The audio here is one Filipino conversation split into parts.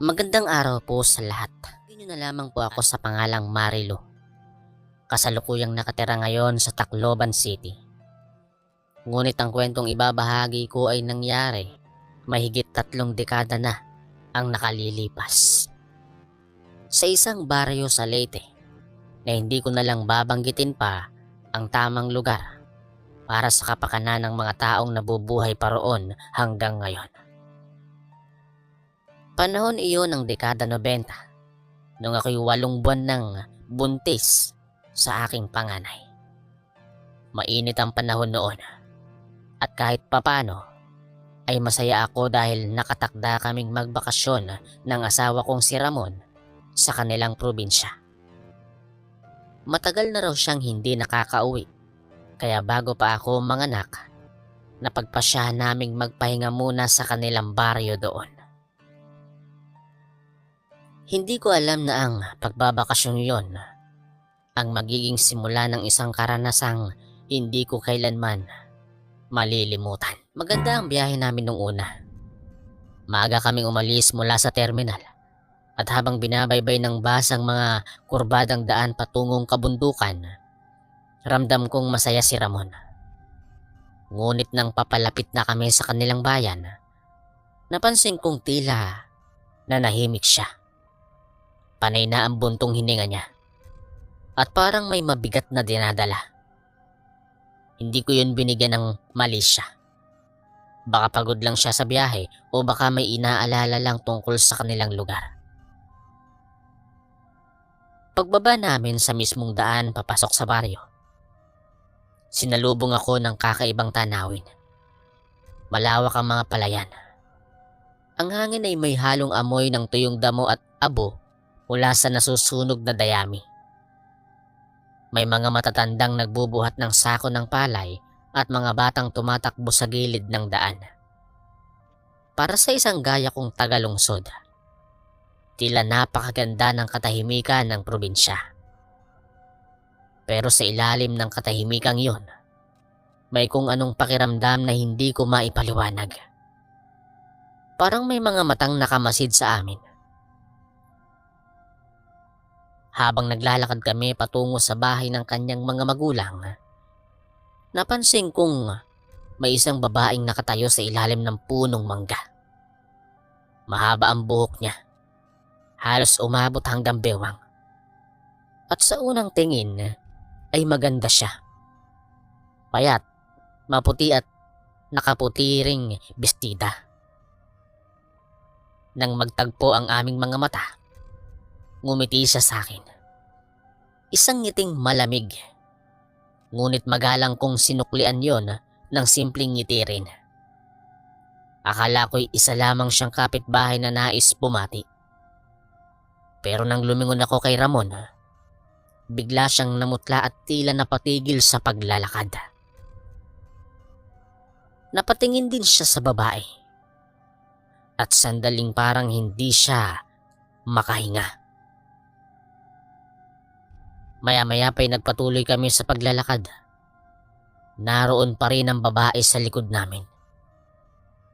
Magandang araw po sa lahat. Tingin na lamang po ako sa pangalang Marilo. Kasalukuyang nakatira ngayon sa Tacloban City. Ngunit ang kwentong ibabahagi ko ay nangyari mahigit 3 dekada na ang nakalilipas. Sa isang baryo sa Leyte na hindi ko na lang babanggitin pa ang tamang lugar para sa kapakanan ng mga taong nabubuhay pa roon hanggang ngayon. Panahon iyon ng dekada 90, nung ako'y 8 buwan ng buntis sa aking panganay. Mainit ang panahon noon at kahit papano ay masaya ako dahil nakatakda kaming magbakasyon ng asawa kong si Ramon sa kanilang probinsya. Matagal na raw siyang hindi nakakauwi, kaya bago pa ako manganak, napagpasyahan naming magpahinga muna sa kanilang baryo doon. Hindi ko alam na ang pagbabakasyon yon ang magiging simula ng isang karanasang hindi ko kailanman malilimutan. Maganda ang biyahe namin nung una. Maaga kaming umalis mula sa terminal at habang binabaybay ng bus ang mga kurbadang daan patungong kabundukan, ramdam kong masaya si Ramon. Ngunit nang papalapit na kami sa kanilang bayan, napansin kong tila nanahimik siya. Panay na ang buntong hininga niya at parang may mabigat na dinadala. Hindi ko yun binigyan ng mali siya. Baka pagod lang siya sa biyahe o baka may inaalala lang tungkol sa kanilang lugar. Pagbaba namin sa mismong daan papasok sa baryo, sinalubong ako ng kakaibang tanawin. Malawak ang mga palayan. Ang hangin ay may halong amoy ng tuyong damo at abo mula sa nasusunog na dayami. May mga matatandang nagbubuhat ng sako ng palay at mga batang tumatakbo sa gilid ng daan. Para sa isang gaya kong tagalungsod, tila napakaganda ng katahimikan ng probinsya. Pero sa ilalim ng katahimikang yon, may kung anong pakiramdam na hindi ko maipaliwanag. Parang may mga matang nakamasid sa amin. Habang naglalakad kami patungo sa bahay ng kanyang mga magulang, napansin kong may isang babaeng nakatayo sa ilalim ng punong mangga. Mahaba ang buhok niya, halos umabot hanggang bewang. At sa unang tingin ay maganda siya. Payat, maputi at nakaputi ring bestida. Nang magtagpo ang aming mga mata, ngumiti siya sa akin. Isang ngiting malamig. Ngunit magalang kong sinuklian yon ng simpleng ngiti rin. Akala ko'y isa lamang siyang kapitbahay na nais bumati. Pero nang lumingon ako kay Ramon, bigla siyang namutla at tila napatigil sa paglalakad. Napatingin din siya sa babae. At sandaling parang hindi siya makahinga. Maya-maya pa'y nagpatuloy kami sa paglalakad. Naroon pa rin ang babae sa likod namin.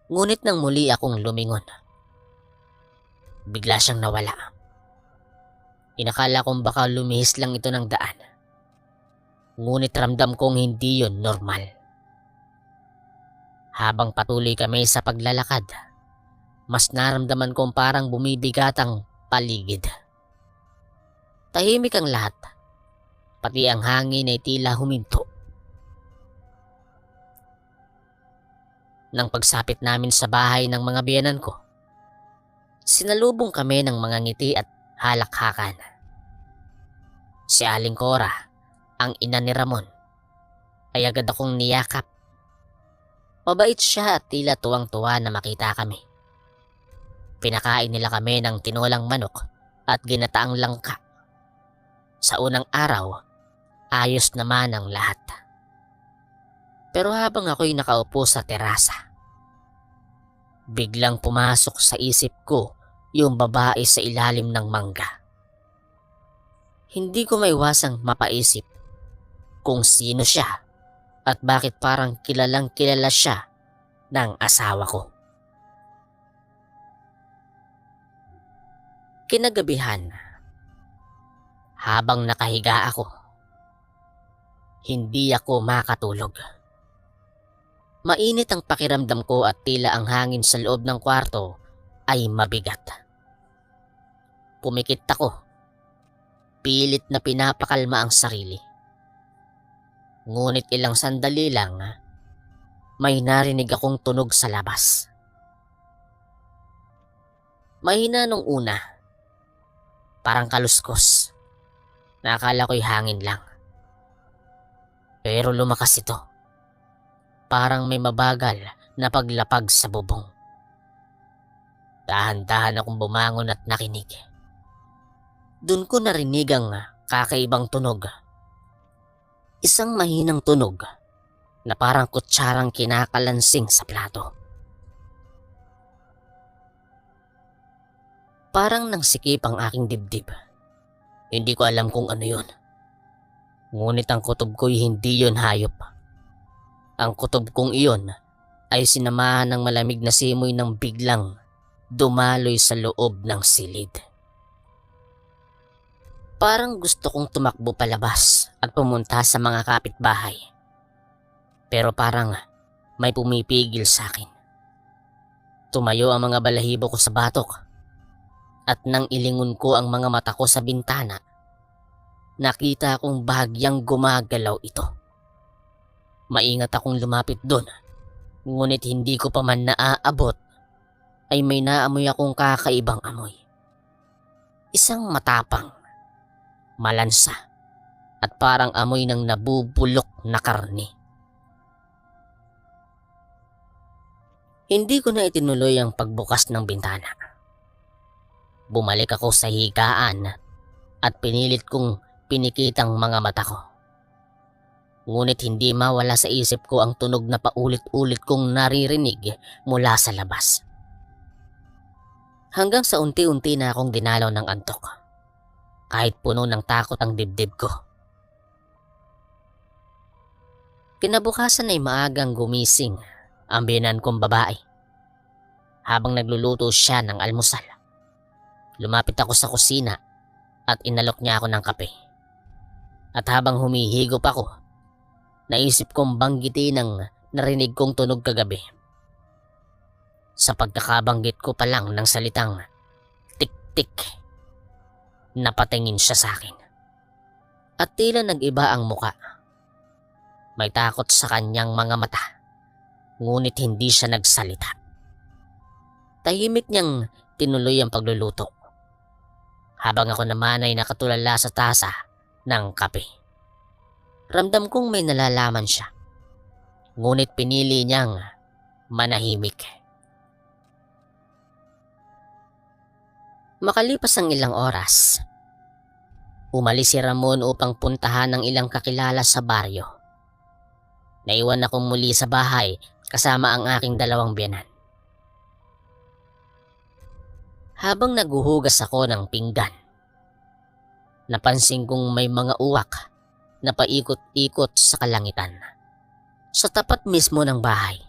Ngunit nang muli akong lumingon, bigla siyang nawala. Inakala kong baka lumihis lang ito ng daan. Ngunit ramdam kong hindi yon normal. Habang patuloy kami sa paglalakad, mas naramdaman kong parang bumibigat ang paligid. Tahimik ang lahat. Pati ang hangin ay tila huminto. Nang pagsapit namin sa bahay ng mga biyenan ko, sinalubong kami ng mga ngiti at halakhakan. Si Aling Cora, ang ina ni Ramon, ay agad akong niyakap. Mabait siya at tila tuwang-tuwa na makita kami. Pinakain nila kami ng tinolang manok at ginataang langka. Sa unang araw, ayos naman ang lahat. Pero habang ako'y nakaupo sa terasa, biglang pumasok sa isip ko yung babae sa ilalim ng mangga. Hindi ko maiwasang mapaisip kung sino siya at bakit parang kilalang kilala siya ng asawa ko. Kinagabihan, habang nakahiga ako, hindi ako makatulog. Mainit ang pakiramdam ko at tila ang hangin sa loob ng kwarto ay mabigat. Pumikit ako, pilit na pinapakalma ang sarili. Ngunit ilang sandali lang, may narinig akong tunog sa labas. Mahina nung una, parang kaluskos. Nakakala ko'y hangin lang. Pero lumakas ito. Parang may mabagal na paglapag sa bubong. Dahan-dahan akong bumangon at nakinig. Doon ko narinig ang kakaibang tunog. Isang mahinang tunog na parang kutsarang kinakalansing sa plato. Parang nangsikip ang aking dibdib. Hindi ko alam kung ano yun. Ngunit ang kutob ko'y hindi yun hayop. Ang kutob kong iyon ay sinamahan ng malamig na simoy ng biglang dumaloy sa loob ng silid. Parang gusto kong tumakbo palabas at pumunta sa mga kapitbahay. Pero parang may pumipigil sa akin. Tumayo ang mga balahibo ko sa batok. At nang ilingon ko ang mga mata ko sa bintana, nakita kong bahagyang gumagalaw ito. Maingat akong lumapit doon, ngunit hindi ko pa man naaabot ay may naamoy akong kakaibang amoy. Isang matapang, malansa, at parang amoy ng nabubulok na karne. Hindi ko na itinuloy ang pagbukas ng bintana. Bumalik ako sa higaan at pinilit kong pinikitang mga mata ko. Ngunit hindi mawala sa isip ko ang tunog na paulit-ulit kong naririnig mula sa labas. Hanggang sa unti-unti na akong dinalaw ng antok, kahit puno ng takot ang dibdib ko. Kinabukasan ay maagang gumising ang biyenan kong babae. Habang nagluluto siya ng almusal, lumapit ako sa kusina at inalok niya ako ng kape. At habang humihigop ako, naisip kong banggitin ang narinig kong tunog kagabi. Sa pagkakabanggit ko pa lang ng salitang tik-tik, napatingin siya sa akin. At tila nag-iba ang muka. May takot sa kanyang mga mata, ngunit hindi siya nagsalita. Tahimik niyang tinuloy ang pagluluto, habang ako naman ay nakatulala sa tasa ng kape. Ramdam kong may nalalaman siya, ngunit pinili niyang manahimik. Makalipas ang ilang oras, umalis si Ramon upang puntahan ng ilang kakilala sa baryo. Naiwan akong muli sa bahay kasama ang aking dalawang biyenan. Habang naguhugas ako ng pinggan, napansin kong may mga uwak na paikot-ikot sa kalangitan. Sa tapat mismo ng bahay.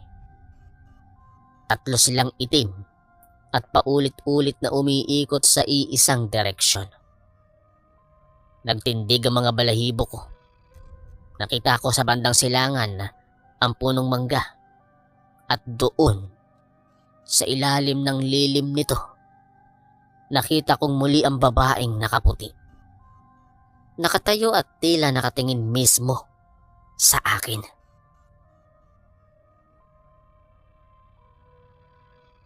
3 silang itim at paulit-ulit na umiikot sa iisang direksyon. Nagtindig ang mga balahibo ko. Nakita ko sa bandang silangan ang punong mangga at doon, sa ilalim ng lilim nito, nakita kong muli ang babaeng nakaputi. Nakatayo at tila nakatingin mismo sa akin.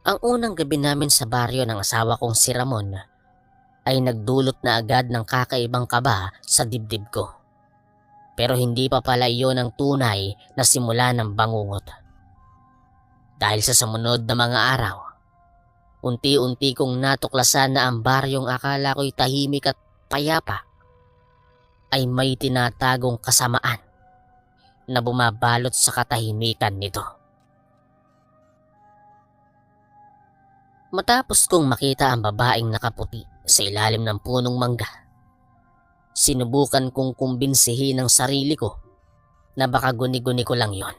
Ang unang gabi namin sa baryo ng asawa kong si Ramon ay nagdulot na agad ng kakaibang kaba sa dibdib ko. Pero hindi pa pala iyon ang tunay na simula ng bangungot. Dahil sa sumunod na mga araw, unti-unti kong natuklasan na ang baryong akala ko'y tahimik at payapa ay may tinatagong kasamaan na bumabalot sa katahimikan nito. Matapos kong makita ang babaeng nakaputi sa ilalim ng punong mangga, sinubukan kong kumbinsihin ang sarili ko na baka guni-guni ko lang yon.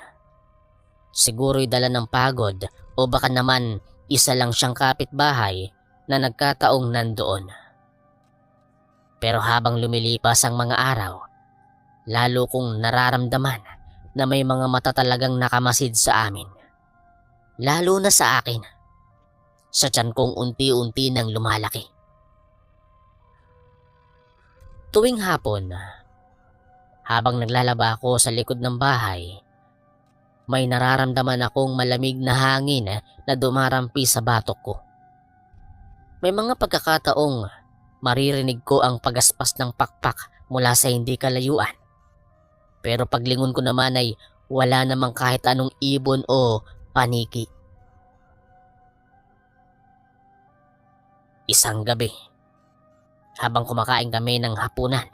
Siguro'y dala ng pagod o baka naman isa lang siyang kapitbahay na nagkataong nandoon. Pero habang lumilipas ang mga araw, lalo kong nararamdaman na may mga mata talagang nakamasid sa amin. Lalo na sa akin. Sa tiyan kong unti-unti nang lumalaki. Tuwing hapon, habang naglalaba ako sa likod ng bahay, may nararamdaman akong malamig na hangin na dumarampi sa batok ko. May mga pagkakataong maririnig ko ang pagaspas ng pakpak mula sa hindi kalayuan. Pero paglingon ko naman ay wala namang kahit anong ibon o paniki. Isang gabi, habang kumakain kami ng hapunan,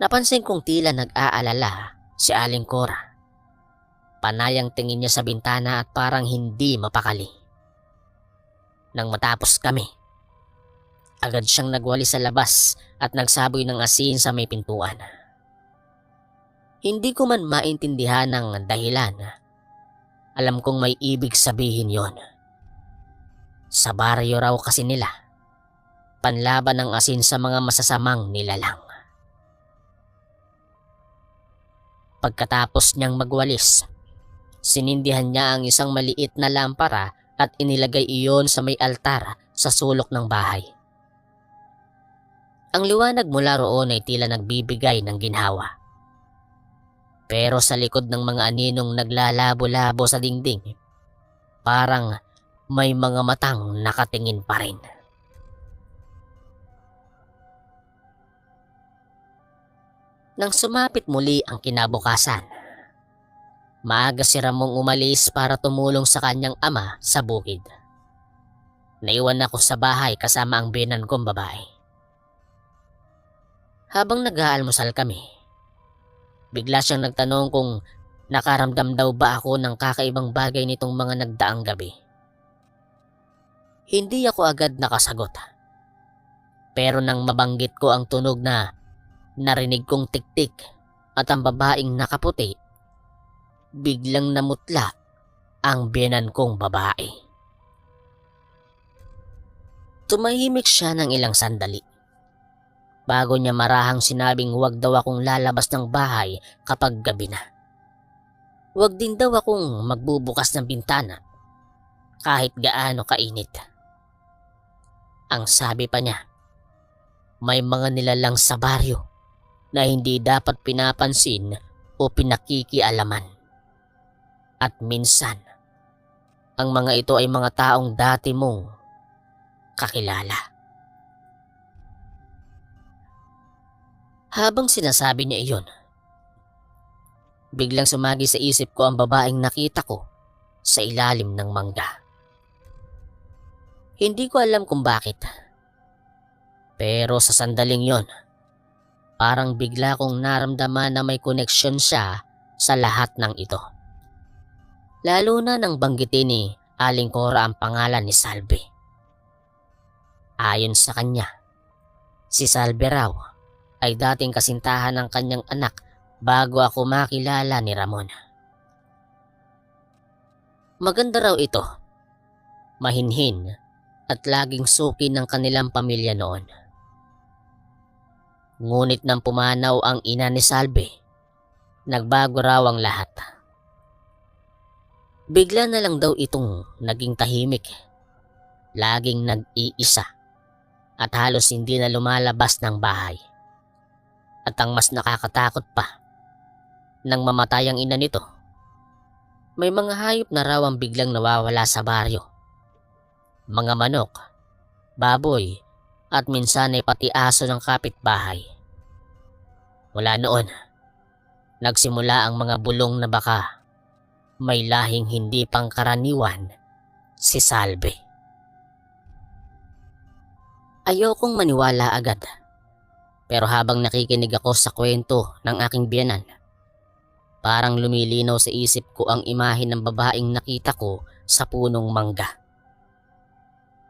napansin kong tila nag-aalala si Aling Cora. Panay ang tingin niya sa bintana at parang hindi mapakali. Nang matapos kami, agad siyang nagwali sa labas at nagsaboy ng asin sa may pintuan. Hindi ko man maintindihan ang dahilan. Alam kong may ibig sabihin yon. Sa baryo raw kasi nila, panlaban ng asin sa mga masasamang nilalang. Pagkatapos niyang magwalis, sinindihan niya ang isang maliit na lampara at inilagay iyon sa may altar sa sulok ng bahay. Ang liwanag mula roon ay tila nagbibigay ng ginhawa. Pero sa likod ng mga aninong naglalabo-labo sa dingding, parang may mga matang nakatingin pa rin. Nang sumapit muli ang kinabukasan, maaga si Ramong umalis para tumulong sa kanyang ama sa bukid. Naiwan ako sa bahay kasama ang biyenan kong babae. Habang nag-aalmusal kami, bigla siyang nagtanong kung nakaramdam daw ba ako ng kakaibang bagay nitong mga nagdaang gabi. Hindi ako agad nakasagot. Pero nang mabanggit ko ang tunog na narinig kong tiktik at ang babaeng nakaputi, biglang namutla ang biyenan kong babae. Tumahimik siya ng ilang sandali. Bago niya marahang sinabing huwag daw akong lalabas ng bahay kapag gabi na. Huwag din daw akong magbubukas ng bintana kahit gaano kainit. Ang sabi pa niya, may mga nilalang sa baryo na hindi dapat pinapansin o pinakikialaman. At minsan, ang mga ito ay mga taong dati mong kakilala. Habang sinasabi niya iyon, biglang sumagi sa isip ko ang babaeng nakita ko sa ilalim ng mangga. Hindi ko alam kung bakit. Pero sa sandaling yon, parang bigla kong naramdaman na may koneksyon siya sa lahat ng ito. Lalo na nang banggitin ni Aling Cora ang pangalan ni Salve. Ayon sa kanya, si Salve raw ay dating kasintahan ng kanyang anak bago ako makilala ni Ramon. Maganda raw ito, mahinhin at laging suki ng kanilang pamilya noon. Ngunit nang pumanaw ang ina ni Salve, nagbago raw ang lahat. Bigla na lang daw itong naging tahimik, laging nag-iisa at halos hindi na lumalabas ng bahay. At ang mas nakakatakot pa, nang mamatay ang ina nito, may mga hayop na raw ang biglang nawawala sa baryo. Mga manok, baboy, at minsan ay pati aso ng kapitbahay. Mula noon, nagsimula ang mga bulong na baka may lahing hindi pangkaraniwan si Salve. Ayokong maniwala agad, pero habang nakikinig ako sa kwento ng aking biyenan, parang lumilinaw sa isip ko ang imahe ng babaeng nakita ko sa punong mangga.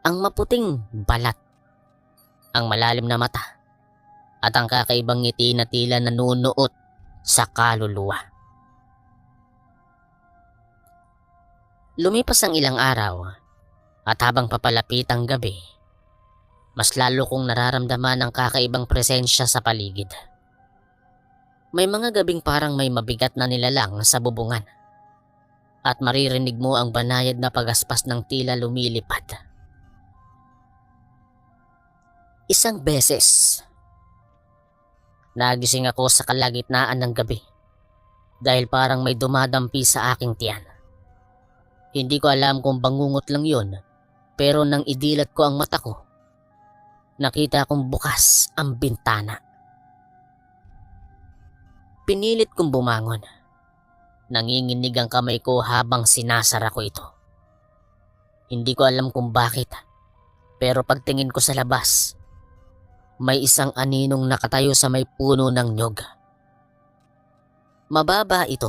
Ang maputing balat, ang malalim na mata, at ang kakaibang ngiti na tila nanunuot sa kaluluwa. Lumipas ang ilang araw at habang papalapit ang gabi, mas lalo kong nararamdaman ang kakaibang presensya sa paligid. May mga gabing parang may mabigat na nilalang sa bubungan at maririnig mo ang banayad na pagaspas ng tila lumilipad. Isang beses, nagising ako sa kalagitnaan ng gabi dahil parang may dumadampi sa aking tiyan. Hindi ko alam kung bangungot lang yun, pero nang idilat ko ang mata ko, nakita kong bukas ang bintana. Pinilit kong bumangon. Nanginginig ang kamay ko habang sinasara ko ito. Hindi ko alam kung bakit, pero pagtingin ko sa labas, may isang aninong nakatayo sa may puno ng nyog. Mababa ito,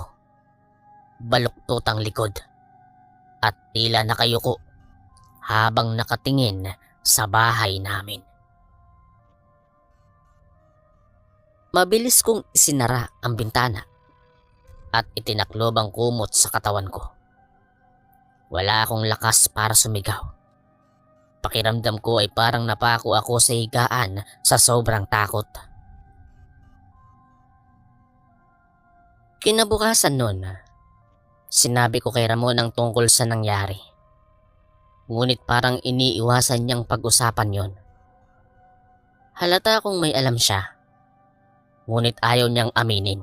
baluktot ang likod, at tila nakayuko habang nakatingin sa bahay namin. Mabilis kong isinara ang bintana at itinaklob ang kumot sa katawan ko. Wala akong lakas para sumigaw. Pakiramdam ko ay parang napako ako sa higaan sa sobrang takot. Kinabukasan nun, sinabi ko kay Ramon ang tungkol sa nangyari. Ngunit parang iniiwasan niyang pag-usapan yon. Halata kong may alam siya, ngunit ayaw niyang aminin.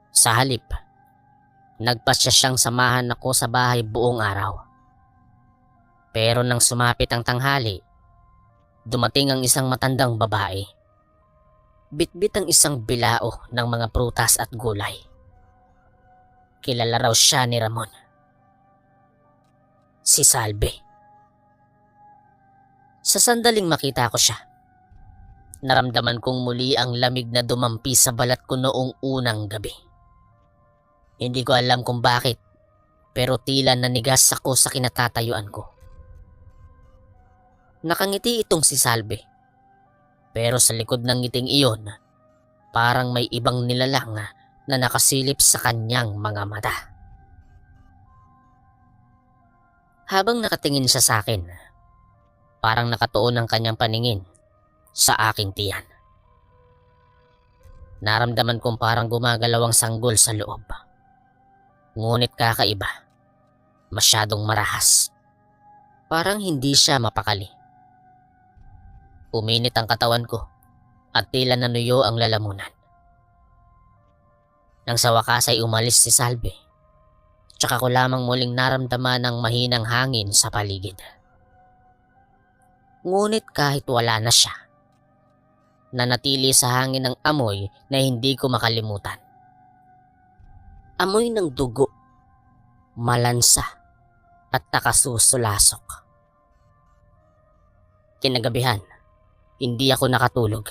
Sa halip, nagpasya siyang samahan ako sa bahay buong araw. Pero nang sumapit ang tanghali, dumating ang isang matandang babae. Bitbit ang isang bilao ng mga prutas at gulay. Kilala raw siya ni Ramon. Si Salve. Sa sandaling makita ko siya, naramdaman kong muli ang lamig na dumampi sa balat ko noong unang gabi. Hindi ko alam kung bakit, pero tila nanigas ako sa kinatatayuan ko. Nakangiti itong si Salve, pero sa likod ng ngiting iyon, parang may ibang nilalang na nakasilip sa kanyang mga mata. Habang nakatingin siya sa akin, parang nakatuon ang kanyang paningin sa aking tiyan. Naramdaman kong parang gumagalaw ang sanggol sa loob. Ngunit kakaiba, masyadong marahas. Parang hindi siya mapakali. Uminit ang katawan ko at tila nanuyo ang lalamunan. Nang sa wakas ay umalis si Salve, tsaka ko lamang muling naramdaman ang mahinang hangin sa paligid. Ngunit kahit wala na siya, nanatili sa hangin ang amoy na hindi ko makalimutan. Amoy ng dugo, malansa at nakasusulasok. Kinagabihan, hindi ako nakatulog.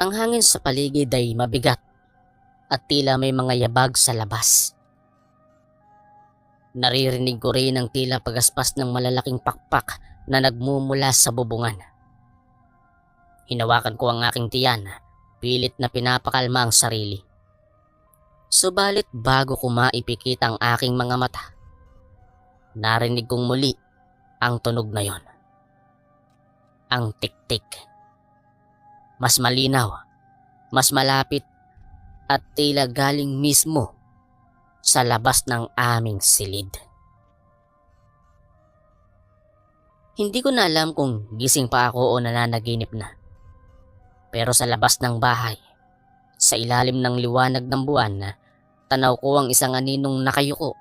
Ang hangin sa paligid ay mabigat at tila may mga yabag sa labas. Naririnig ko rin ang tila pagaspas ng malalaking pakpak na nagmumula sa bubungan. Hinawakan ko ang aking tiyan, pilit na pinapakalma ang sarili. Subalit bago ko maipikit ang aking mga mata, narinig kong muli ang tunog na yon. Ang tik-tik. Mas malinaw, mas malapit at tila galing mismo sa labas ng aming silid. Hindi ko na alam kung gising pa ako o nananaginip na. Pero sa labas ng bahay, sa ilalim ng liwanag ng buwan, tanaw ko ang isang aninong nakayuko.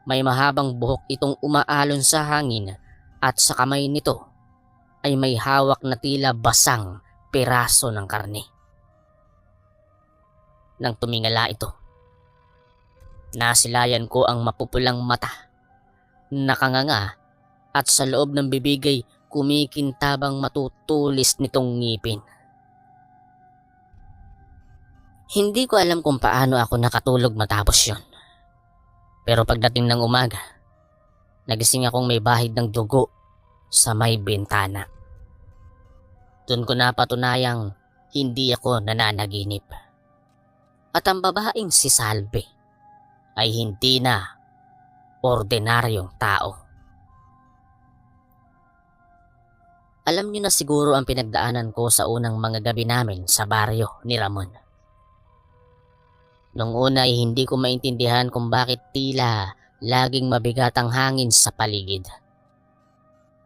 May mahabang buhok itong umaalon sa hangin at sa kamay nito ay may hawak na tila basang piraso ng karne. Nang tumingala ito, nasilayan ko ang mapupulang mata, nakanganga at sa loob ng bibigay kumikintabang matutulis nitong ngipin. Hindi ko alam kung paano ako nakatulog matapos yon. Pero pagdating ng umaga, nagising akong may bahid ng dugo sa may bintana. Doon ko napatunayang hindi ako nananaginip. At ang babaeng si Salve ay hindi na ordinaryong tao. Alam niyo na siguro ang pinagdaanan ko sa unang mga gabi namin sa baryo ni Ramon. Nung una ay hindi ko maintindihan kung bakit tila laging mabigat ang hangin sa paligid.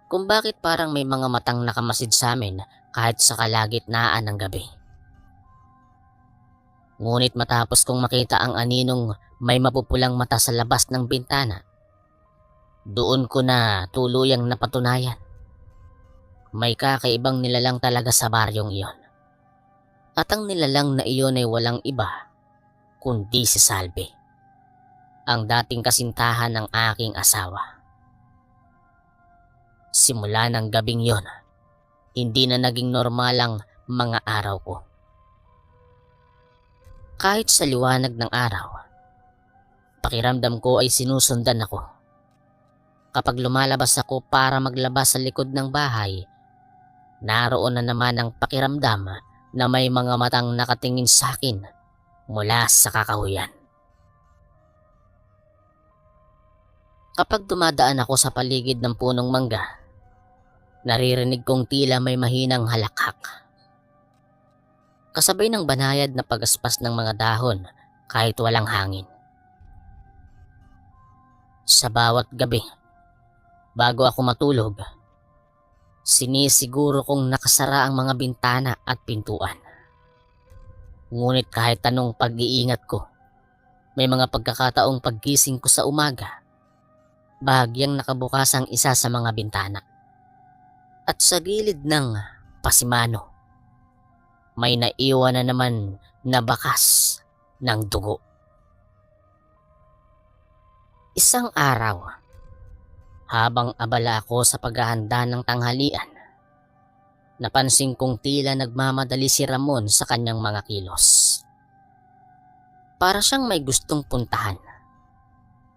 Kung bakit parang may mga matang nakamasid sa amin kahit sa kalagitnaan ng gabi. Ngunit matapos kong makita ang aninong may mapupulang mata sa labas ng bintana, doon ko na tuluyang napatunayan. May kakaibang nilalang talaga sa baryong iyon. At ang nilalang na iyon ay walang iba kundi si Salvi, ang dating kasintahan ng aking asawa. Simula ng gabing yon, hindi na naging normal ang mga araw ko. Kahit sa liwanag ng araw, pakiramdam ko ay sinusundan ako. Kapag lumalabas ako para maglabas sa likod ng bahay, naroon na naman ang pakiramdam na may mga matang nakatingin sa akin mula sa kakahuyan. Kapag dumadaan ako sa paligid ng punong mangga, naririnig kong tila may mahinang halakhak. Kasabay ng banayad na pagaspas ng mga dahon kahit walang hangin. Sa bawat gabi, bago ako matulog, sinisiguro kong nakasara ang mga bintana at pintuan. Ngunit kahit anong pag-iingat ko, may mga pagkakataong paggising ko sa umaga, bahagyang nakabukas ang isa sa mga bintana. At sa gilid ng pasimano, may naiwan na naman na bakas ng dugo. Isang araw, habang abala ako sa paghahanda ng tanghalian, napansin kong tila nagmamadali si Ramon sa kanyang mga kilos. Para siyang may gustong puntahan.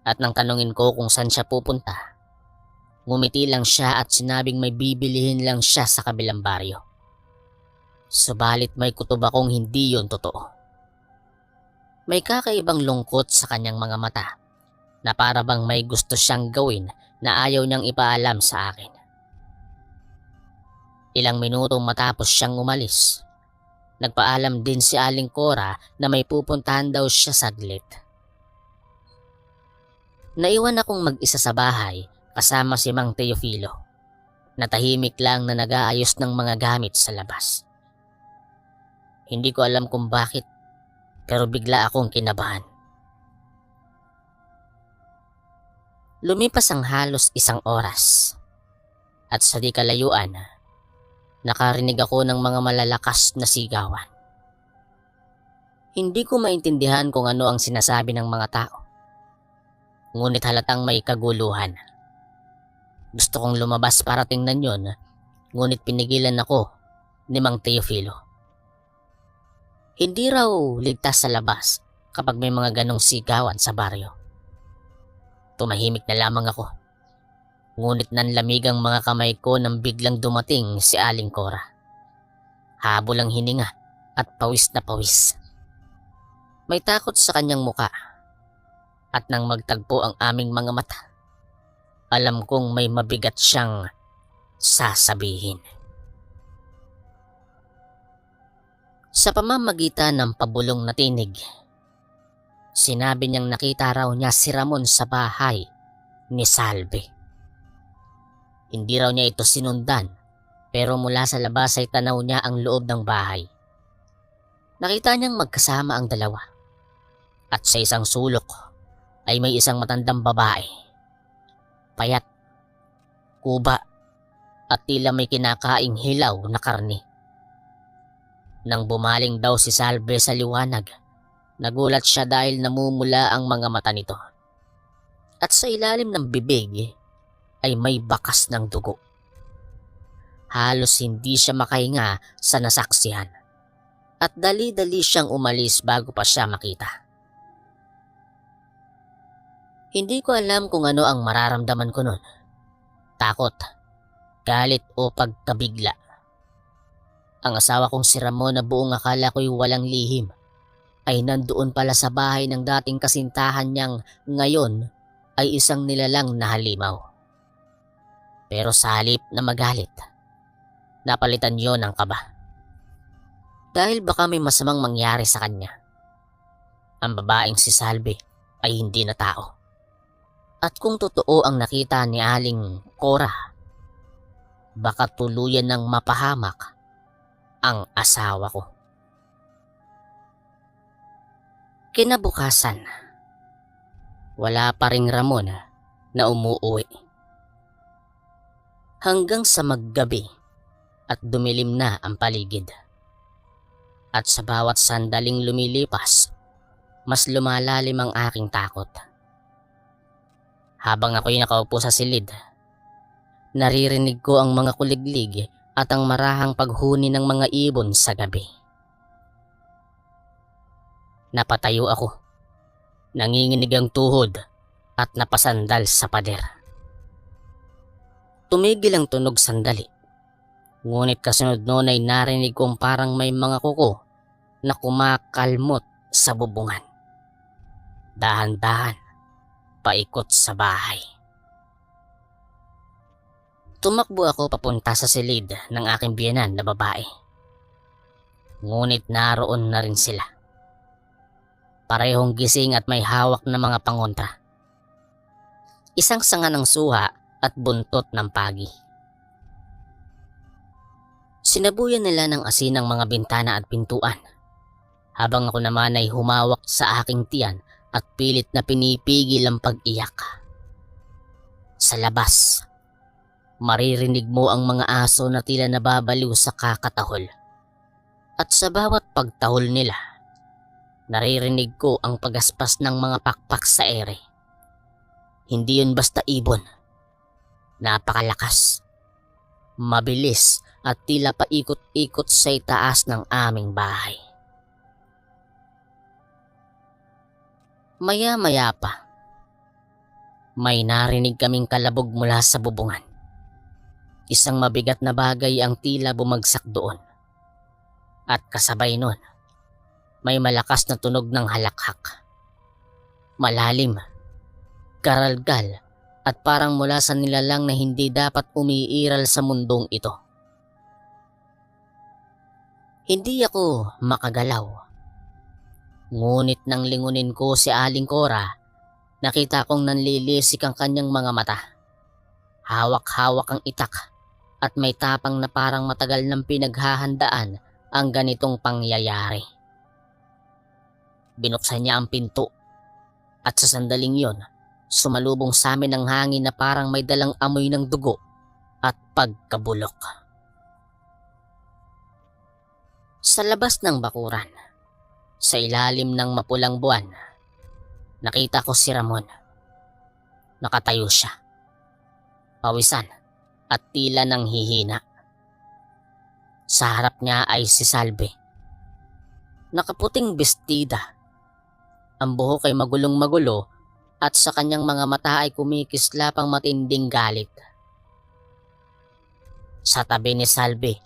At nang tanungin ko kung saan siya pupunta, ngumiti lang siya at sinabing may bibilihin lang siya sa kabilang baryo. Subalit may kutob akong hindi yon totoo. May kakaibang lungkot sa kanyang mga mata na para bang may gusto siyang gawin na ayaw niyang ipaalam sa akin. Ilang minutong matapos siyang umalis, nagpaalam din si Aling Cora na may pupuntahan daw siya saglit. Naiwan akong mag-isa sa bahay kasama si Mang Teofilo, na tahimik lang na nag-aayos ng mga gamit sa labas. Hindi ko alam kung bakit, pero bigla akong kinabahan. Lumipas ang halos isang oras, at sa di kalayuan, nakarinig ako ng mga malalakas na sigawan. Hindi ko maintindihan kung ano ang sinasabi ng mga tao, ngunit halatang may kaguluhan. Gusto kong lumabas para tingnan yon, ngunit pinigilan ako ni Mang Teofilo. Hindi raw ligtas sa labas kapag may mga ganong sigawan sa baryo. Tumahimik na lamang ako, ngunit nanlamig ang mga kamay ko nang biglang dumating si Aling Cora. Habol ang hininga at pawis na pawis. May takot sa kanyang muka, at nang magtagpo ang aming mga mata, alam kong may mabigat siyang sasabihin. Sa pamamagitan ng pabulong na tinig, sinabi niyang nakita raw niya si Ramon sa bahay ni Salvi. Hindi raw niya ito sinundan, pero mula sa labas ay tanaw niya ang loob ng bahay. Nakita niyang magkasama ang dalawa, at sa isang sulok ay may isang matandang babae. Payat, kuba, at tila may kinakaing hilaw na karne. Nang bumaling daw si Salvi sa liwanag, nagulat siya dahil namumula ang mga mata nito. At sa ilalim ng bibig ay may bakas ng dugo. Halos hindi siya makahinga sa nasaksihan, at dali-dali siyang umalis bago pa siya makita. Hindi ko alam kung ano ang mararamdaman ko nun. Takot, galit o pagkabigla. Ang asawa kong si Ramon na buong akala ko'y walang lihim ay nandoon pala sa bahay ng dating kasintahan niyang ngayon ay isang nilalang na halimaw. Pero sa halip na magalit, Napalitan yon ng kaba. Dahil baka may masamang mangyari sa kanya. Ang babaeng si Salve ay hindi na tao. At kung totoo ang nakita ni Aling Cora, baka tuluyan ng mapahamak ang asawa ko. Kinabukasan, wala pa ring Ramon na umuuwi. Hanggang sa maggabi at dumilim na ang paligid. At sa bawat sandaling lumilipas, mas lumalalim ang aking takot. Habang ako'y nakaupo sa silid, naririnig ko ang mga kuliglig at ang marahang paghuni ng mga ibon sa gabi. Napatayo ako, nanginginig ang tuhod at napasandal sa pader. Tumigil ang tunog sandali, ngunit kasunod noon ay narinig kong parang may mga kuko na kumakalmot sa bubungan. Dahan-dahan, paikot sa bahay. Tumakbo ako papunta sa silid ng aking biyenan na babae. Ngunit naroon na rin sila. Parehong gising at may hawak na mga pangontra. Isang sanga ng suha at buntot ng pagi. Sinabuyan nila ng asin ang mga bintana at pintuan, habang ako naman ay humawak sa aking tiyan at pilit na pinipigil ang pag-iyak. Sa labas, maririnig mo ang mga aso na tila nababaliw sa kakatahol. At sa bawat pagtahol nila, naririnig ko ang pagaspas ng mga pakpak sa ere. Hindi yun basta ibon. Napakalakas, mabilis at tila paikot-ikot sa itaas ng aming bahay. Maya-maya pa, may narinig kaming kalabog mula sa bubungan. Isang mabigat na bagay ang tila bumagsak doon. At kasabay nun, may malakas na tunog ng halakhak. Malalim, garalgal at parang mula sa nilalang na hindi dapat umiiral sa mundong ito. Hindi ako makagalaw. Ngunit nang lingunin ko si Aling Cora, nakita kong nanlilisik ang kanyang mga mata. Hawak-hawak ang itak at may tapang na parang matagal nang pinaghahandaan ang ganitong pangyayari. Binuksan niya ang pinto at sa sandaling yon, sumalubong sa amin ang hangin na parang may dalang amoy ng dugo at pagkabulok. Sa labas ng bakuran, sa ilalim ng mapulang buwan, nakita ko si Ramon. Nakatayo siya, pawisan at tila nang hihina. Sa harap niya ay si Salve. Nakaputing bestida. Ang buhok ay magulong-magulo at sa kanyang mga mata ay kumikislap ang matinding galit. Sa tabi ni Salve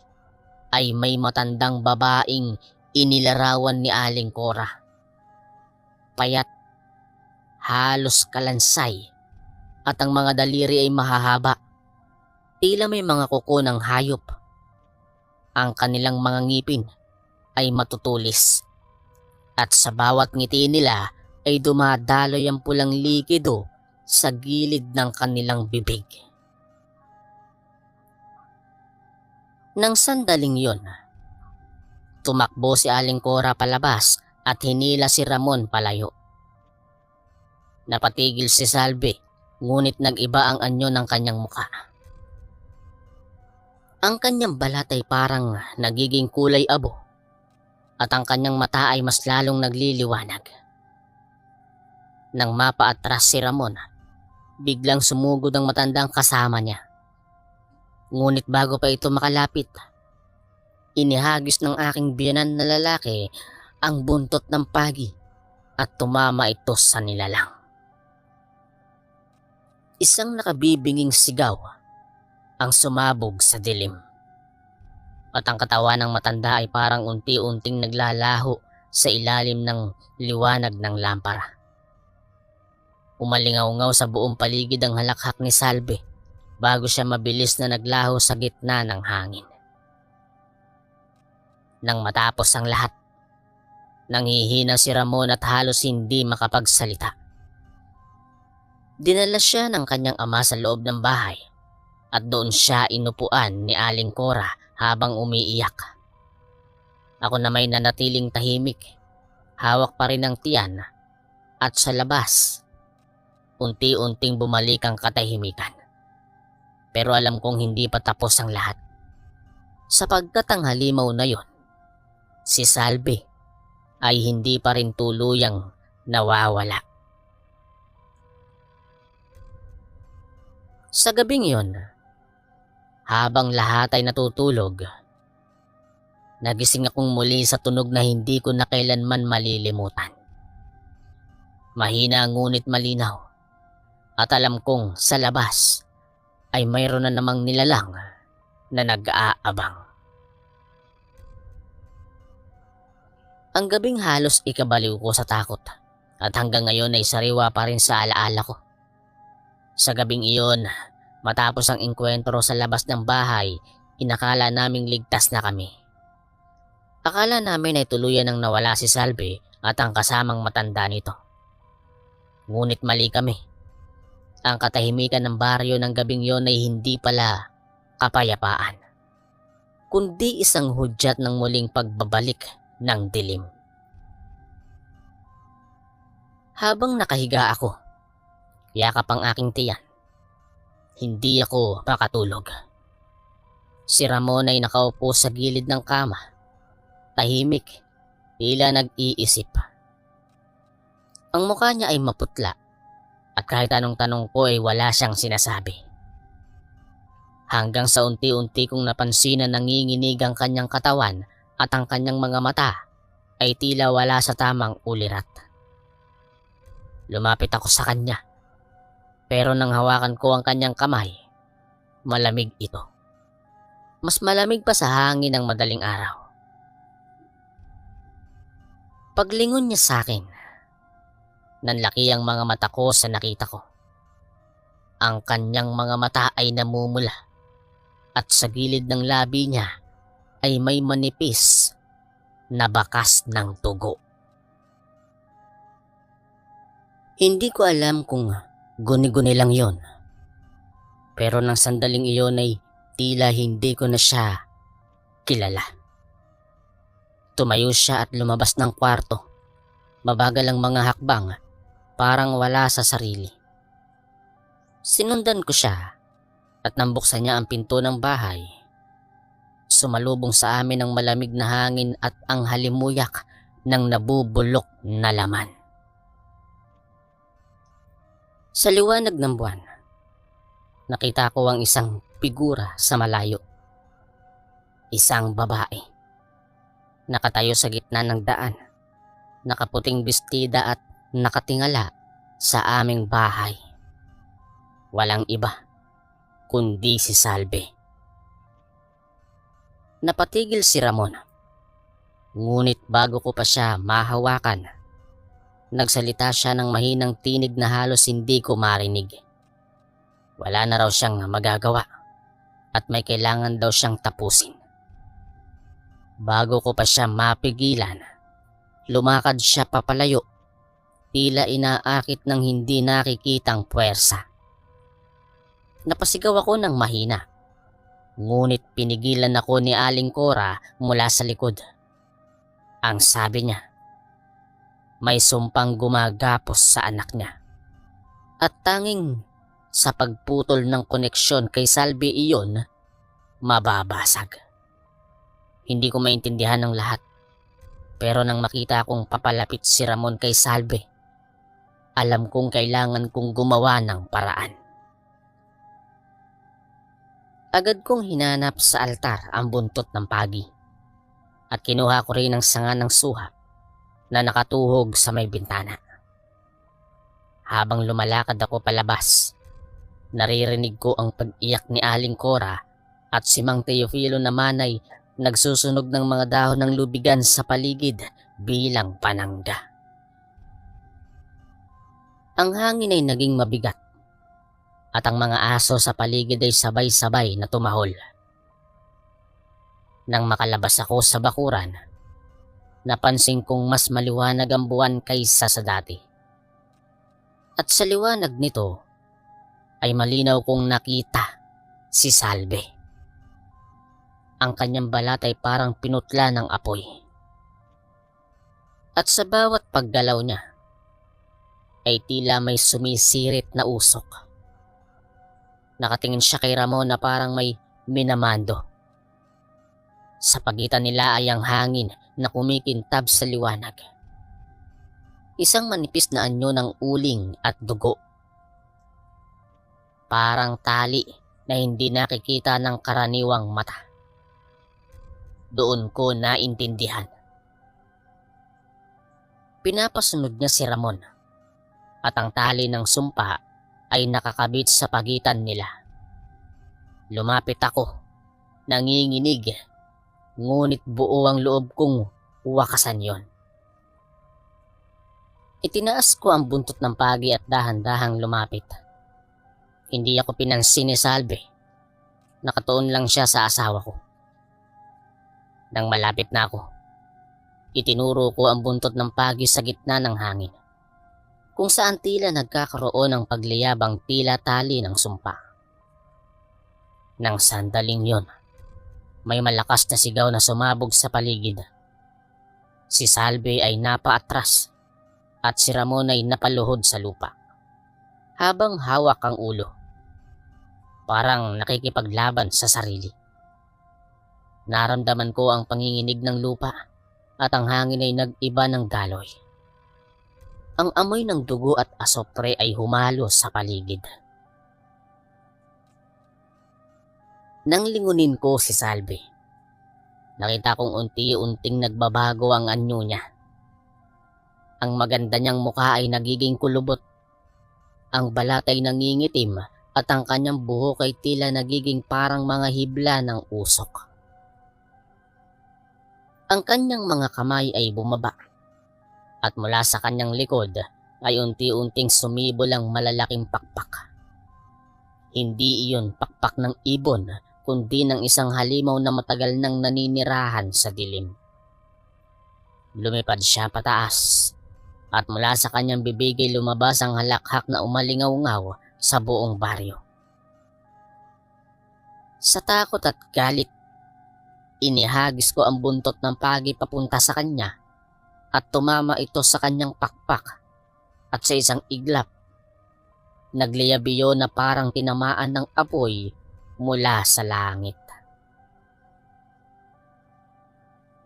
ay may matandang babaeng inilarawan ni Aling Cora. Payat, halos kalansay at ang mga daliri ay mahahaba. Tila may mga kuko ng hayop. Ang kanilang mga ngipin ay matutulis at sa bawat ngiti nila ay dumadaloy ang pulang likido sa gilid ng kanilang bibig. Nang sandaling yon, tumakbo si Aling Cora palabas at hinila si Ramon palayo. Napatigil si Salve, ngunit nag-iba ang anyo ng kanyang muka. Ang kanyang balat ay parang nagiging kulay abo at ang kanyang mata ay mas lalong nagliliwanag. Nang mapaatras si Ramon, biglang sumugod ang matandang kasama niya. Ngunit bago pa ito makalapit, inihagis ng aking biyenan na lalaki ang buntot ng pagi at tumama ito sa nilalang. Isang nakabibinging sigaw ang sumabog sa dilim. At ang katawan ng matanda ay parang unti-unting naglalaho sa ilalim ng liwanag ng lampara. Umalingaw-ngaw sa buong paligid ang halakhak ni Salve bago siya mabilis na naglaho sa gitna ng hangin. Nang matapos ang lahat, nanghihina si Ramon at halos hindi makapagsalita. Dinala siya ng kanyang ama sa loob ng bahay at doon siya inupuan ni Aling Cora habang umiiyak. Ako na may nanatiling tahimik, hawak pa rin ang tiyan at sa labas, unti-unting bumalik ang katahimikan. Pero alam kong hindi pa tapos ang lahat. Sapagkat ang halimaw na yon, si Salve, ay hindi pa rin tuluyang nawawala. Sa gabing yon, habang lahat ay natutulog, nagising akong muli sa tunog na hindi ko na kailanman malilimutan. Mahina ngunit malinaw, at alam kong sa labas ay mayroon na namang nilalang na nag-aabang. Ang gabing halos ikabaliw ko sa takot at hanggang ngayon ay sariwa pa rin sa alaala ko. Sa gabing iyon, matapos ang engkwentro sa labas ng bahay, inakala naming ligtas na kami. Akala namin ay tuluyan nang nawala si Salve at ang kasamang matanda nito. Ngunit mali kami. Ang katahimikan ng baryo ng gabing yon ay hindi pala kapayapaan, kundi isang hudyat ng muling pagbabalik ng dilim. Habang nakahiga ako, yakap ang aking tiyan, hindi ako makatulog. Si Ramon ay nakaupo sa gilid ng kama, tahimik, tila nag-iisip. Ang mukha niya ay maputla at kahit anong tanong ko ay wala siyang sinasabi. Hanggang sa unti-unti kong napansin na nanginginig ang kanyang katawan at ang kanyang mga mata ay tila wala sa tamang ulirat. Lumapit ako sa kanya, pero nang hawakan ko ang kanyang kamay, malamig ito. Mas malamig pa sa hangin ng madaling araw. Paglingon niya sa akin, nanlaki ang mga mata ko sa nakita ko. Ang kanyang mga mata ay namumula at sa gilid ng labi niya ay may manipis na bakas ng tugo. Hindi ko alam kung guni-guni lang yon, pero nang sandaling iyon ay tila hindi ko na siya kilala. Tumayo siya at lumabas ng kwarto. Mabagal ang mga hakbang, parang wala sa sarili. Sinundan ko siya at nang buksan niya ang pinto ng bahay, sumalubong sa amin ang malamig na hangin at ang halimuyak ng nabubulok na laman. Sa liwanag ng buwan, nakita ko ang isang figura sa malayo. Isang babae, nakatayo sa gitna ng daan, nakaputing bestida at nakatingala sa aming bahay. Walang iba kundi si Salve. Napatigil si Ramon, ngunit bago ko pa siya mahawakan, nagsalita siya ng mahinang tinig na halos hindi ko marinig. Wala na raw siyang magagawa at may kailangan daw siyang tapusin. Bago ko pa siya mapigilan, lumakad siya papalayo, tila inaakit ng hindi nakikitang puwersa. Napasigaw ako ng mahina, ngunit pinigilan ako ni Aling Cora mula sa likod. Ang sabi niya, may sumpang gumagapos sa anak niya. At tanging sa pagputol ng koneksyon kay Salve iyon, mababasag. Hindi ko maintindihan ng lahat. Pero nang makita kong papalapit si Ramon kay Salve, alam kong kailangan kong gumawa ng paraan. Agad kong hinanap sa altar ang buntot ng pagi at kinuha ko rin ang sanga ng suha na nakatuhog sa may bintana. Habang lumalakad ako palabas, naririnig ko ang pag-iyak ni Aling Cora at si Mang Teofilo naman ay nagsusunog ng mga dahon ng lubigan sa paligid bilang panangga. Ang hangin ay naging mabigat at ang mga aso sa paligid ay sabay-sabay na tumahol. Nang makalabas ako sa bakuran, napansin kong mas maliwanag ang buwan kaysa sa dati. At sa liwanag nito ay malinaw kong nakita si Salve. Ang kanyang balat ay parang pinutla ng apoy. At sa bawat paggalaw niya ay tila may sumisirit na usok. Nakatingin siya kay Ramon na parang may minamando. Sa pagitan nila ay ang hangin na kumikintab sa liwanag. Isang manipis na anyo ng uling at dugo. Parang tali na hindi nakikita ng karaniwang mata. Doon ko naintindihan. Pinapasunod niya si Ramon at ang tali ng sumpa ay nakakabit sa pagitan nila. Lumapit ako, nanginginig, ngunit buo ang loob kong wakasan yon. Itinaas ko ang buntot ng pagi at dahan-dahang lumapit. Hindi ako pinansin ni Salve. Nakatuon lang siya sa asawa ko. Nang malapit na ako, itinuro ko ang buntot ng pagi sa gitna ng hangin, kung saan tila nagkakaroon ng pagliyabang tila tali ng sumpa. Nang sandaling yon, may malakas na sigaw na sumabog sa paligid. Si Salve ay napaatras at si Ramon ay napaluhod sa lupa, habang hawak ang ulo. Parang nakikipaglaban sa sarili. Naramdaman ko ang panginginig ng lupa at ang hangin ay nag-iba ng daloy. Ang amoy ng dugo at asopre ay humalo sa paligid. Nang lingunin ko si Salve, nakita kong unti-unting nagbabago ang anyo niya. Ang maganda niyang mukha ay nagiging kulubot. Ang balat ay nangingitim at ang kanyang buhok ay tila nagiging parang mga hibla ng usok. Ang kanyang mga kamay ay bumaba at mula sa kanyang likod ay unti-unting sumibol ang malalaking pakpak. Hindi iyon pakpak ng ibon, kundi ng isang halimaw na matagal nang naninirahan sa dilim. Lumipad siya pataas at mula sa kanyang bibig ay lumabas ang halakhak na umalingaw-ngaw sa buong baryo. Sa takot at galit, inihagis ko ang buntot ng pagi papunta sa kanya at tumama ito sa kanyang pakpak at sa isang iglap, nagliyabiyo na parang tinamaan ng apoy mula sa langit.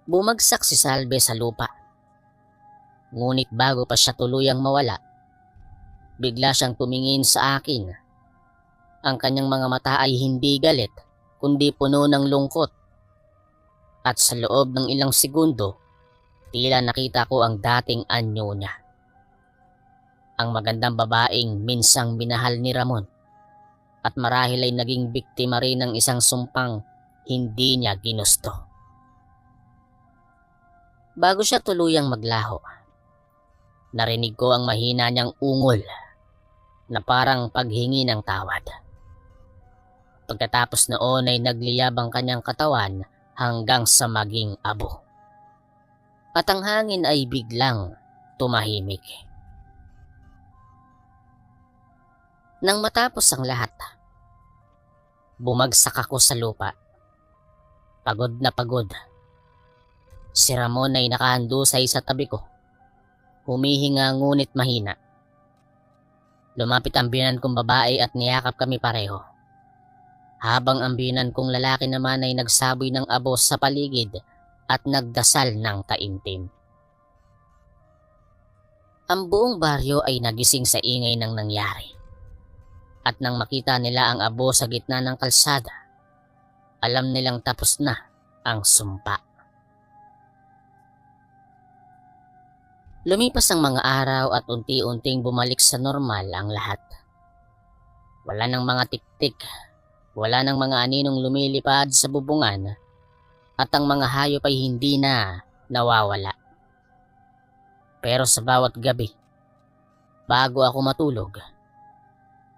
Bumagsak si Salve sa lupa. Ngunit bago pa siya tuluyang mawala, bigla siyang tumingin sa akin. Ang kanyang mga mata ay hindi galit, kundi puno ng lungkot. At sa loob ng ilang segundo, tila nakita ko ang dating anyo niya. Ang magandang babaeng minsang minahal ni Ramon at marahil ay naging biktima rin ng isang sumpang hindi niya ginusto. Bago siya tuluyang maglaho, narinig ko ang mahina niyang ungol na parang paghingi ng tawad. Pagkatapos noon ay nagliyab ang kanyang katawan hanggang sa maging abo. At ang hangin ay biglang tumahimik. Nang matapos ang lahat, bumagsak ako sa lupa. Pagod na pagod. Si Ramon ay nakahandusay sa tabi ko. Humihinga ngunit mahina. Lumapit ang biyenan kong babae at niyakap kami pareho. Habang ang biyenan kong lalaki naman ay nagsaboy ng abo sa paligid at nagdasal ng taimtim. Ang buong baryo ay nagising sa ingay ng nangyari. At nang makita nila ang abo sa gitna ng kalsada, alam nilang tapos na ang sumpa. Lumipas ang mga araw at unti-unting bumalik sa normal ang lahat. Wala nang mga tiktik, wala nang mga aninong lumilipad sa bubungan, at ang mga hayop ay hindi na nawawala. Pero sa bawat gabi, bago ako matulog,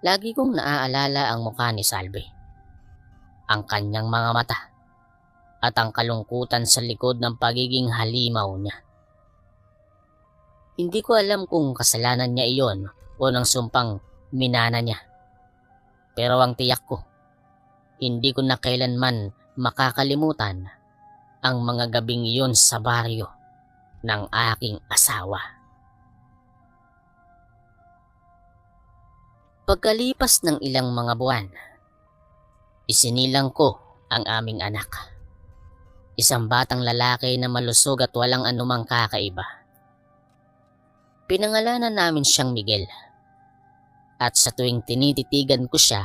lagi kong naaalala ang mukha ni Salve, ang kanyang mga mata, at ang kalungkutan sa likod ng pagiging halimaw niya. Hindi ko alam kung kasalanan niya iyon o ng sumpang minana niya. Pero ang tiyak ko, hindi ko na kailanman makakalimutan ang mga gabing iyon sa baryo ng aking asawa. Pagkalipas ng ilang mga buwan, isinilang ko ang aming anak. Isang batang lalaki na malusog at walang anumang kakaiba. Pinangalanan namin siyang Miguel. At sa tuwing tinititigan ko siya,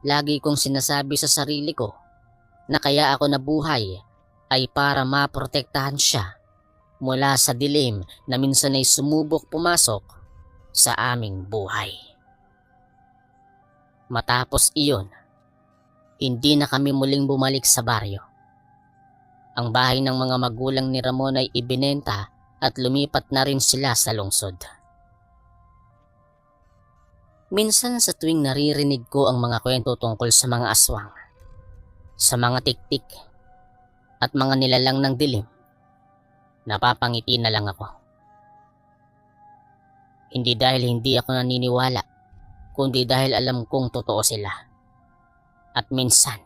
lagi kong sinasabi sa sarili ko na kaya ako nabuhay ay para maprotektahan siya mula sa dilim na minsan ay sumubok pumasok sa aming buhay. Matapos iyon, hindi na kami muling bumalik sa baryo. Ang bahay ng mga magulang ni Ramon ay ibinenta at lumipat na rin sila sa lungsod. Minsan sa tuwing naririnig ko ang mga kwento tungkol sa mga aswang, sa mga tiktik at mga nilalang ng dilim, napapangiti na lang ako. Hindi dahil hindi ako naniniwala, kundi dahil alam kong totoo sila. At minsan,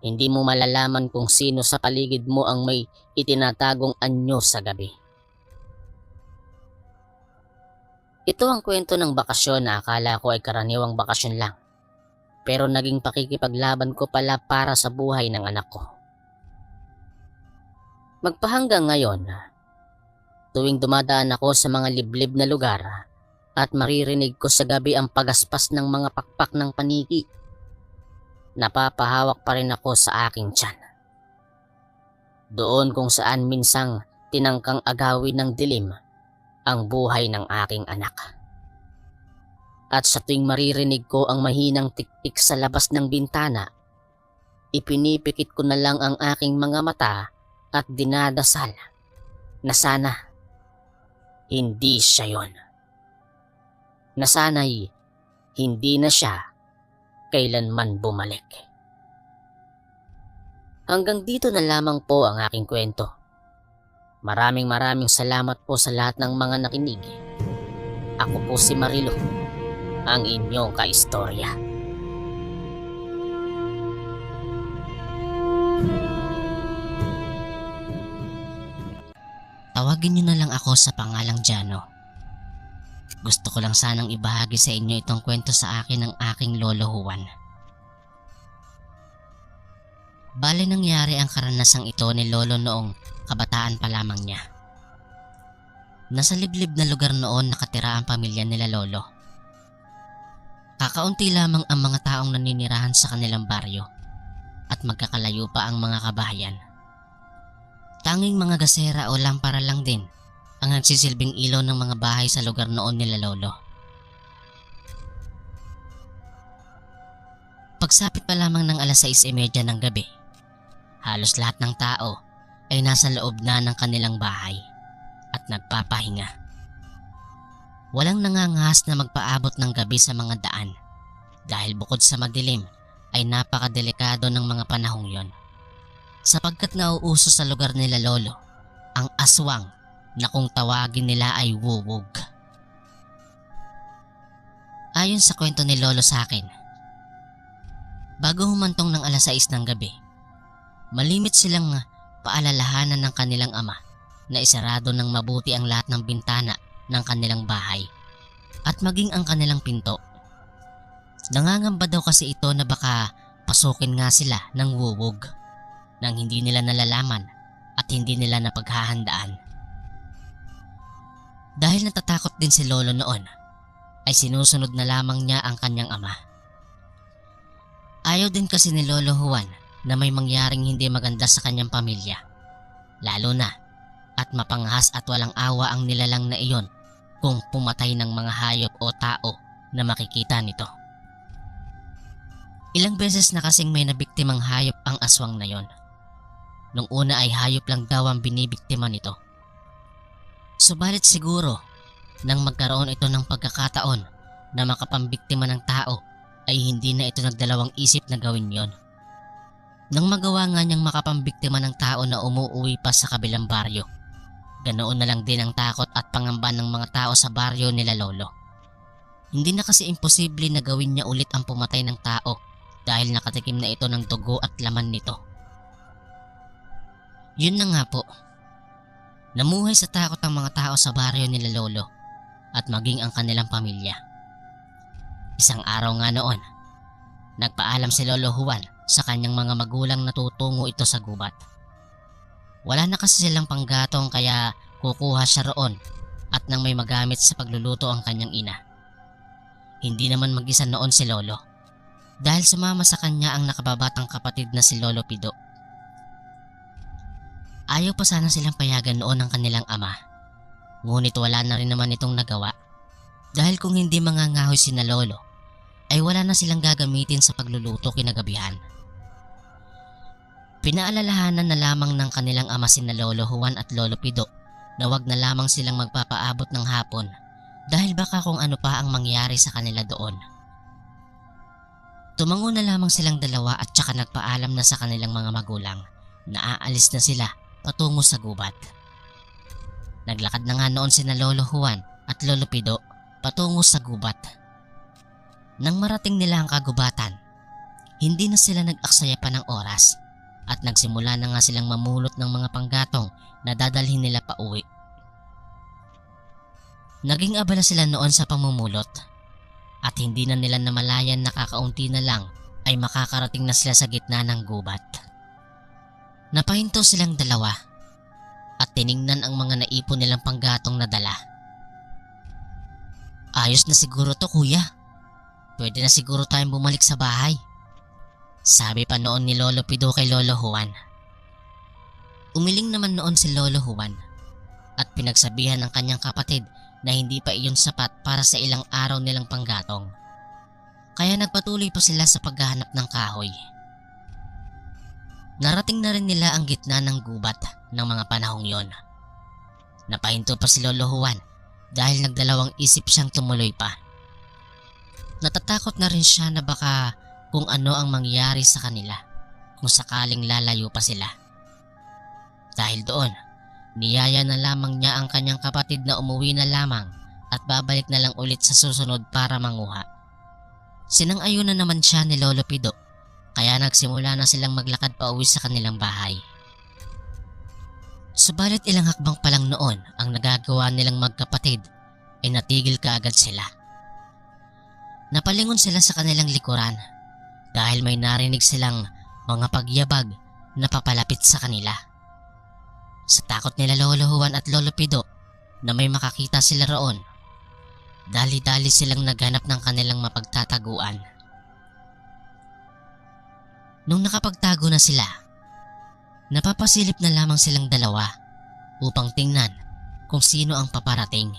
hindi mo malalaman kung sino sa paligid mo ang may itinatagong anyo sa gabi. Ito ang kwento ng bakasyon na akala ko ay karaniwang bakasyon lang. Pero naging pakikipaglaban ko pala para sa buhay ng anak ko. Magpahanggang ngayon, tuwing dumadaan ako sa mga liblib na lugar at maririnig ko sa gabi ang pagaspas ng mga pakpak ng paniki, napapahawak pa rin ako sa aking tiyan. Doon kung saan minsang tinangkang agawin ng dilim ang buhay ng aking anak. At sa tuwing maririnig ko ang mahinang tiktik sa labas ng bintana, ipinipikit ko na lang ang aking mga mata at dinadasal na sana hindi siya yon. Na sana'y hindi na siya kailanman bumalik. Hanggang dito na lamang po ang aking kwento. Maraming salamat po sa lahat ng mga nakinig. Ako po si Marilo, ang inyong kaistorya. Tawagin niyo na lang ako sa pangalang Jano. Gusto ko lang sanang ibahagi sa inyo itong kwento sa akin ng aking lolo Juan. Bale nangyari ang karanasang ito ni lolo noong kabataan pa lamang niya. Nasa liblib na lugar noon nakatira ang pamilya nila lolo. Kakaunti lamang ang mga taong naninirahan sa kanilang baryo at magkakalayo pa ang mga kabahayan. Tanging mga gasera o lampara lang din ang nagsisilbing ilaw ng mga bahay sa lugar noon nila lolo. Pagsapit pa lamang ng 6:30 ng gabi, halos lahat ng tao ay nasa loob na ng kanilang bahay at nagpapahinga. Walang nangangahas na magpaabot ng gabi sa mga daan dahil bukod sa madilim ay napakadelikado ng mga panahong yon. Sapagkat nauuso sa lugar nila lolo ang aswang na kung tawagin nila ay wuwog. Ayon sa kwento ni lolo sa akin, bago humantong ng 6:00 ng gabi, malimit silang paalalahanan ng kanilang ama na isarado ng mabuti ang lahat ng bintana ng kanilang bahay at maging ang kanilang pinto. Nangangamba daw kasi ito na baka pasukin nga sila ng wuwog nang hindi nila nalalaman at hindi nila napaghahandaan. Dahil natatakot din si lolo noon, ay sinusunod na lamang niya ang kanyang ama. Ayaw din kasi ni lolo Juan na may mangyaring hindi maganda sa kanyang pamilya, lalo na at mapanghas at walang awa ang nilalang na iyon kung pumatay ng mga hayop o tao na makikita nito. Ilang beses na kasing may nabiktimang hayop ang aswang na yon. Nung una ay hayop lang daw ang binibiktima nito. Subalit siguro, nang magkaroon ito ng pagkakataon na makapambiktima ng tao, ay hindi na ito nagdalawang isip na gawin yon. Nang magawa nga niyang makapambiktima ng tao na umuuwi pa sa kabilang baryo, ganoon na lang din ang takot at pangamba ng mga tao sa baryo nila Lolo. Hindi na kasi imposible na gawin niya ulit ang pumatay ng tao dahil nakatikim na ito ng dugo at laman nito. Yun na nga po. Namuhay sa takot ang mga tao sa baryo nila Lolo at maging ang kanilang pamilya. Isang araw nga noon, nagpaalam si Lolo Juan sa kanyang mga magulang na tutungo ito sa gubat. Wala na kasi silang panggatong kaya kukuha siya roon at nang may magamit sa pagluluto ang kanyang ina. Hindi naman mag-isa noon si Lolo dahil sumama sa kanya ang nakababatang kapatid na si Lolo Pido. Ayaw pa sana silang payagan noon ng kanilang ama, ngunit wala na rin naman itong nagawa dahil kung hindi mangangahoy sina Lolo ay wala na silang gagamitin sa pagluluto kinagabihan. Pinaalalahanan na lamang ng kanilang ama sina Lolo Juan at Lolo Pido na wag na lamang silang magpapaabot ng hapon dahil baka kung ano pa ang mangyari sa kanila doon. Tumango na lamang silang dalawa at saka nagpaalam na sa kanilang mga magulang na aalis na sila patungo sa gubat. Naglakad na nga noon sina Lolo Juan at Lolo Pido patungo sa gubat. Nang marating nila ang kagubatan, hindi na sila nag-aksaya pa ng oras at nagsimula na nga silang mamulot ng mga panggatong na dadalhin nila pa uwi. Naging abala sila noon sa pamumulot at hindi na nila namalayan na kakaunti na lang ay makakarating na sila sa gitna ng gubat. Napahinto silang dalawa at tiningnan ang mga naipon nilang panggatong na dala. Ayos na siguro to kuya. Pwede na siguro tayong bumalik sa bahay, sabi pa noon ni Lolo Pido kay Lolo Juan. Umiling naman noon si Lolo Juan at pinagsabihan ng kanyang kapatid na hindi pa iyon sapat para sa ilang araw nilang panggatong. Kaya nagpatuloy pa sila sa paghahanap ng kahoy. Narating na rin nila ang gitna ng gubat ng mga panahong yon. Napahinto pa si Lolo Juan dahil nagdalawang isip siyang tumuloy pa. Natatakot na rin siya na baka kung ano ang mangyari sa kanila kung sakaling lalayo pa sila. Dahil doon, niyaya na lamang niya ang kanyang kapatid na umuwi na lamang at babalik na lang ulit sa susunod para manguha. Sinang-ayon na naman siya ni Lolo Pido kaya nagsimula na silang maglakad pa uwi sa kanilang bahay. Subalit ilang hakbang pa lang noon ang nagagawa nilang magkapatid ay natigil kaagad sila. Napalingon sila sa kanilang likuran dahil may narinig silang mga pagyabag na papalapit sa kanila. Sa takot nila Lolo Juan at Lolo Pido na may makakita sila roon, dali-dali silang naghanap ng kanilang mapagtataguan. Nung nakapagtago na sila, napapasilip na lamang silang dalawa upang tingnan kung sino ang paparating.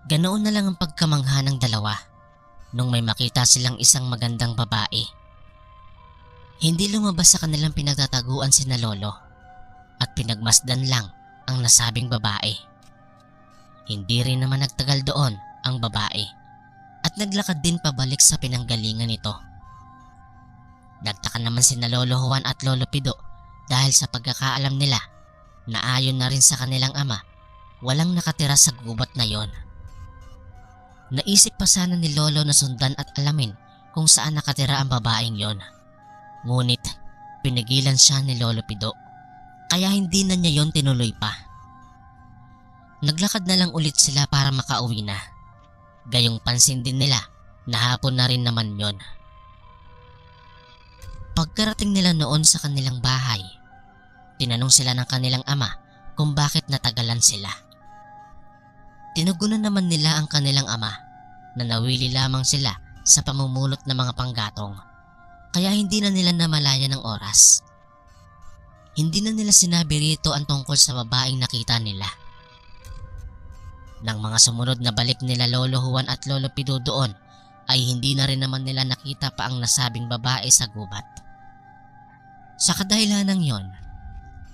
Ganoon na lang ang pagkamangha ng dalawa nung may makita silang isang magandang babae. Hindi lumabas sa kanilang pinagtataguan sina Lolo at pinagmasdan lang ang nasabing babae. Hindi rin naman nagtagal doon ang babae at naglakad din pabalik sa pinanggalingan nito. Nagtaka naman sina Lolo Juan at Lolo Pido dahil sa pagkakaalam nila na ayon na rin sa kanilang ama, walang nakatira sa gubat na yon. Naisip pa sana ni Lolo na sundan at alamin kung saan nakatira ang babaeng yon. Ngunit pinigilan siya ni Lolo Pido kaya hindi na niya yon tinuloy pa. Naglakad na lang ulit sila para makauwi na. Gayong pansin din nila na hapon na rin naman yon. Pagkarating nila noon sa kanilang bahay, tinanong sila ng kanilang ama kung bakit natagalan sila. Tinugunan naman nila ang kanilang ama na nawili lamang sila sa pamumulot ng mga panggatong kaya hindi na nila namalayan ng oras. Hindi na nila sinabi rito ang tungkol sa babaeng nakita nila. Nang mga sumunod na balik nila Lolo Juan at Lolo Pido doon ay hindi na rin naman nila nakita pa ang nasabing babae sa gubat. Sa kadahilanang yon,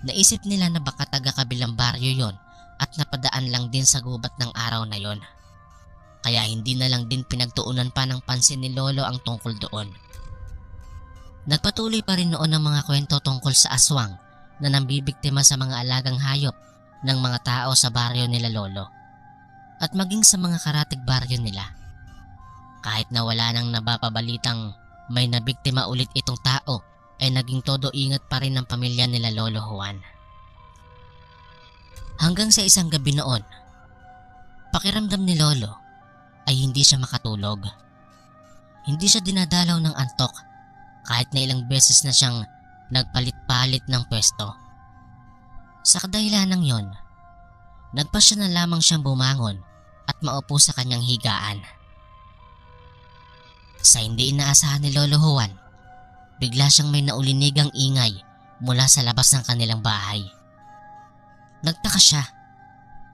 naisip nila na baka taga kabilang baryo yon at napadaan lang din sa gubat ng araw na yon. Kaya hindi na lang din pinagtuunan pa ng pansin ni Lolo ang tungkol doon. Nagpatuloy pa rin noon ang mga kwento tungkol sa aswang na nambibiktima sa mga alagang hayop ng mga tao sa baryo nila lolo at maging sa mga karatig baryo nila. Kahit na wala nang nabapabalitang may nabiktima ulit itong tao, ay naging todo ingat pa rin ng pamilya nila Lolo Juan. Hanggang sa isang gabi noon, pakiramdam ni Lolo ay hindi siya makatulog. Hindi siya dinadalaw ng antok kahit na ilang beses na siyang nagpalit-palit ng pwesto. Sa kadahilanang yon, nagpasya na lamang siyang bumangon at maupo sa kanyang higaan. Sa hindi inaasahan ni Lolo Juan, bigla siyang may naulinigang ingay mula sa labas ng kanilang bahay. Nagtaka siya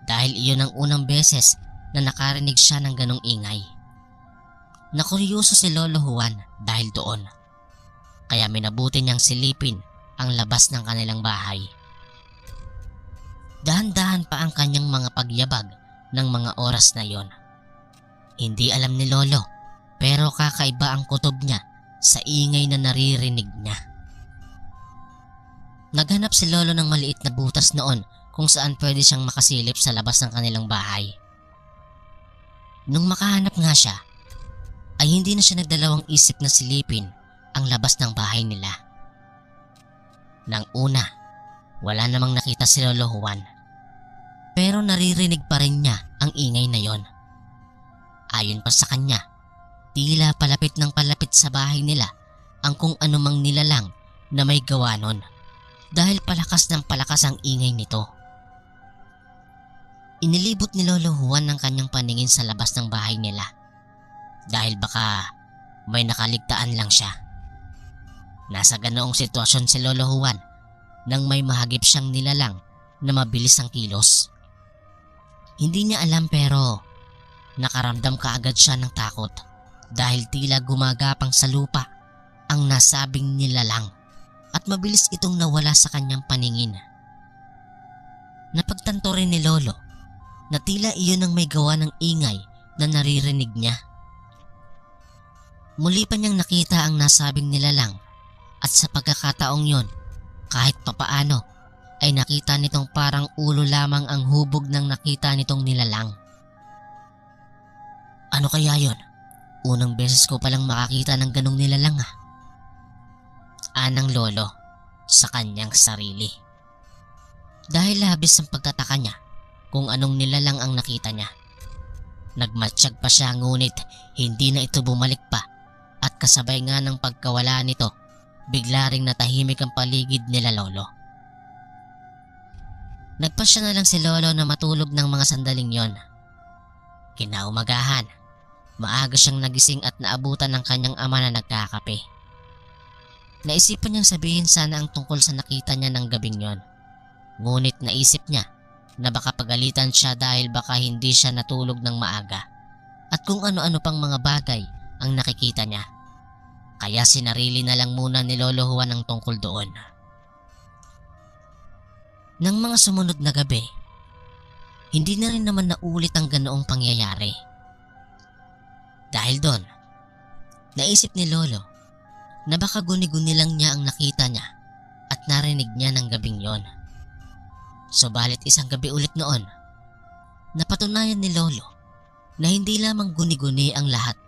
dahil iyon ang unang beses na nakarinig siya ng ganong ingay. Nakuryoso si Lolo Juan dahil doon, kaya minabuti niyang silipin ang labas ng kanilang bahay. Dahan-dahan pa ang kanyang mga pagyabag ng mga oras na yon. Hindi alam ni Lolo, pero kakaiba ang kutob niya sa ingay na naririnig niya. Naghanap si Lolo ng maliit na butas noon kung saan pwede siyang makasilip sa labas ng kanilang bahay. Nung makahanap nga siya, ay hindi na siya nagdalawang isip na silipin ang labas ng bahay nila. Nang una, wala namang nakita si Lolo Juan. Pero naririnig pa rin niya ang ingay na yon. Ayon pa sa kanya, tila palapit ng palapit sa bahay nila ang kung anumang nilalang na may gawa nun dahil palakas ng palakas ang ingay nito. Inilibot ni Lolo Juan ang kanyang paningin sa labas ng bahay nila dahil baka may nakaligtaan lang siya. Nasa ganoong sitwasyon si Lolo Juan nang may mahagip siyang nilalang na mabilis ang kilos. Hindi niya alam pero nakaramdam kaagad siya ng takot dahil tila gumagapang sa lupa ang nasabing nilalang at mabilis itong nawala sa kanyang paningin. Napagtanto rin ni Lolo na tila iyon ang may gawa ng ingay na naririnig niya. Muli pa niyang nakita ang nasabing nilalang at sa pagkakataong yon, kahit papaano ay nakita nitong parang ulo lamang ang hubog ng nakita nitong nilalang. Ano kaya yon? Unang beses ko palang makakita ng ganong nilalang ah. Anang Lolo sa kanyang sarili. Dahil labis ang pagtataka niya kung anong nilalang ang nakita niya. Nagmatsyag pa siya ngunit hindi na ito bumalik pa at kasabay nga ng pagkawala nito, bigla ring natahimik ang paligid nila Lolo. Nagpasya na lang si Lolo na matulog ng mga sandaling yon. Kinaumagahan, maaga siyang nagising at naabutan ng kanyang ama na nagkakape. Naisipan niyang sabihin sana ang tungkol sa nakita niya ng gabing yon. Ngunit naisip niya na baka pagalitan siya dahil baka hindi siya natulog ng maaga at kung ano-ano pang mga bagay ang nakikita niya. Kaya sinarili na lang muna ni Lolo Juan ang tungkol doon. Nang mga sumunod na gabi, hindi na rin naman naulit ang ganoong pangyayari. Dahil doon, naisip ni Lolo na baka guni-guni lang niya ang nakita niya at narinig niya ng gabing yon. Subalit isang gabi ulit noon, napatunayan ni Lolo na hindi lamang guni-guni ang lahat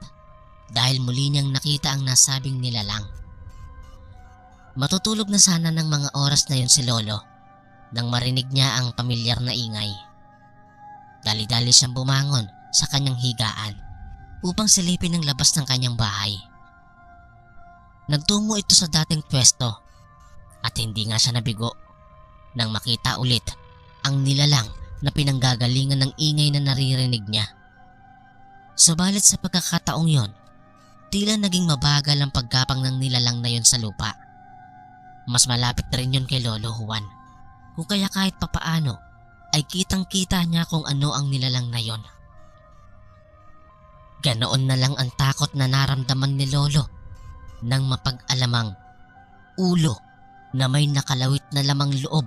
dahil muli niyang nakita ang nasabing nilalang. Matutulog na sana ng mga oras na yon si Lolo nang marinig niya ang pamilyar na ingay. Dali-dali siyang bumangon sa kanyang higaan upang silipin ang labas ng kanyang bahay. Nagtungo ito sa dating pwesto at hindi nga siya nabigo nang makita ulit ang nilalang na pinanggagalingan ng ingay na naririnig niya. Subalit sa pagkakataong yon, tila naging mabagal ang paggapang ng nilalang na yon sa lupa. Mas malapit rin yon kay Lolo Juan, kung kaya kahit papaano ay kitang-kita niya kung ano ang nilalang na yon. Ganoon na lang ang takot na naramdaman ni Lolo nang mapag-alamang ulo na may nakalawit na lamang loob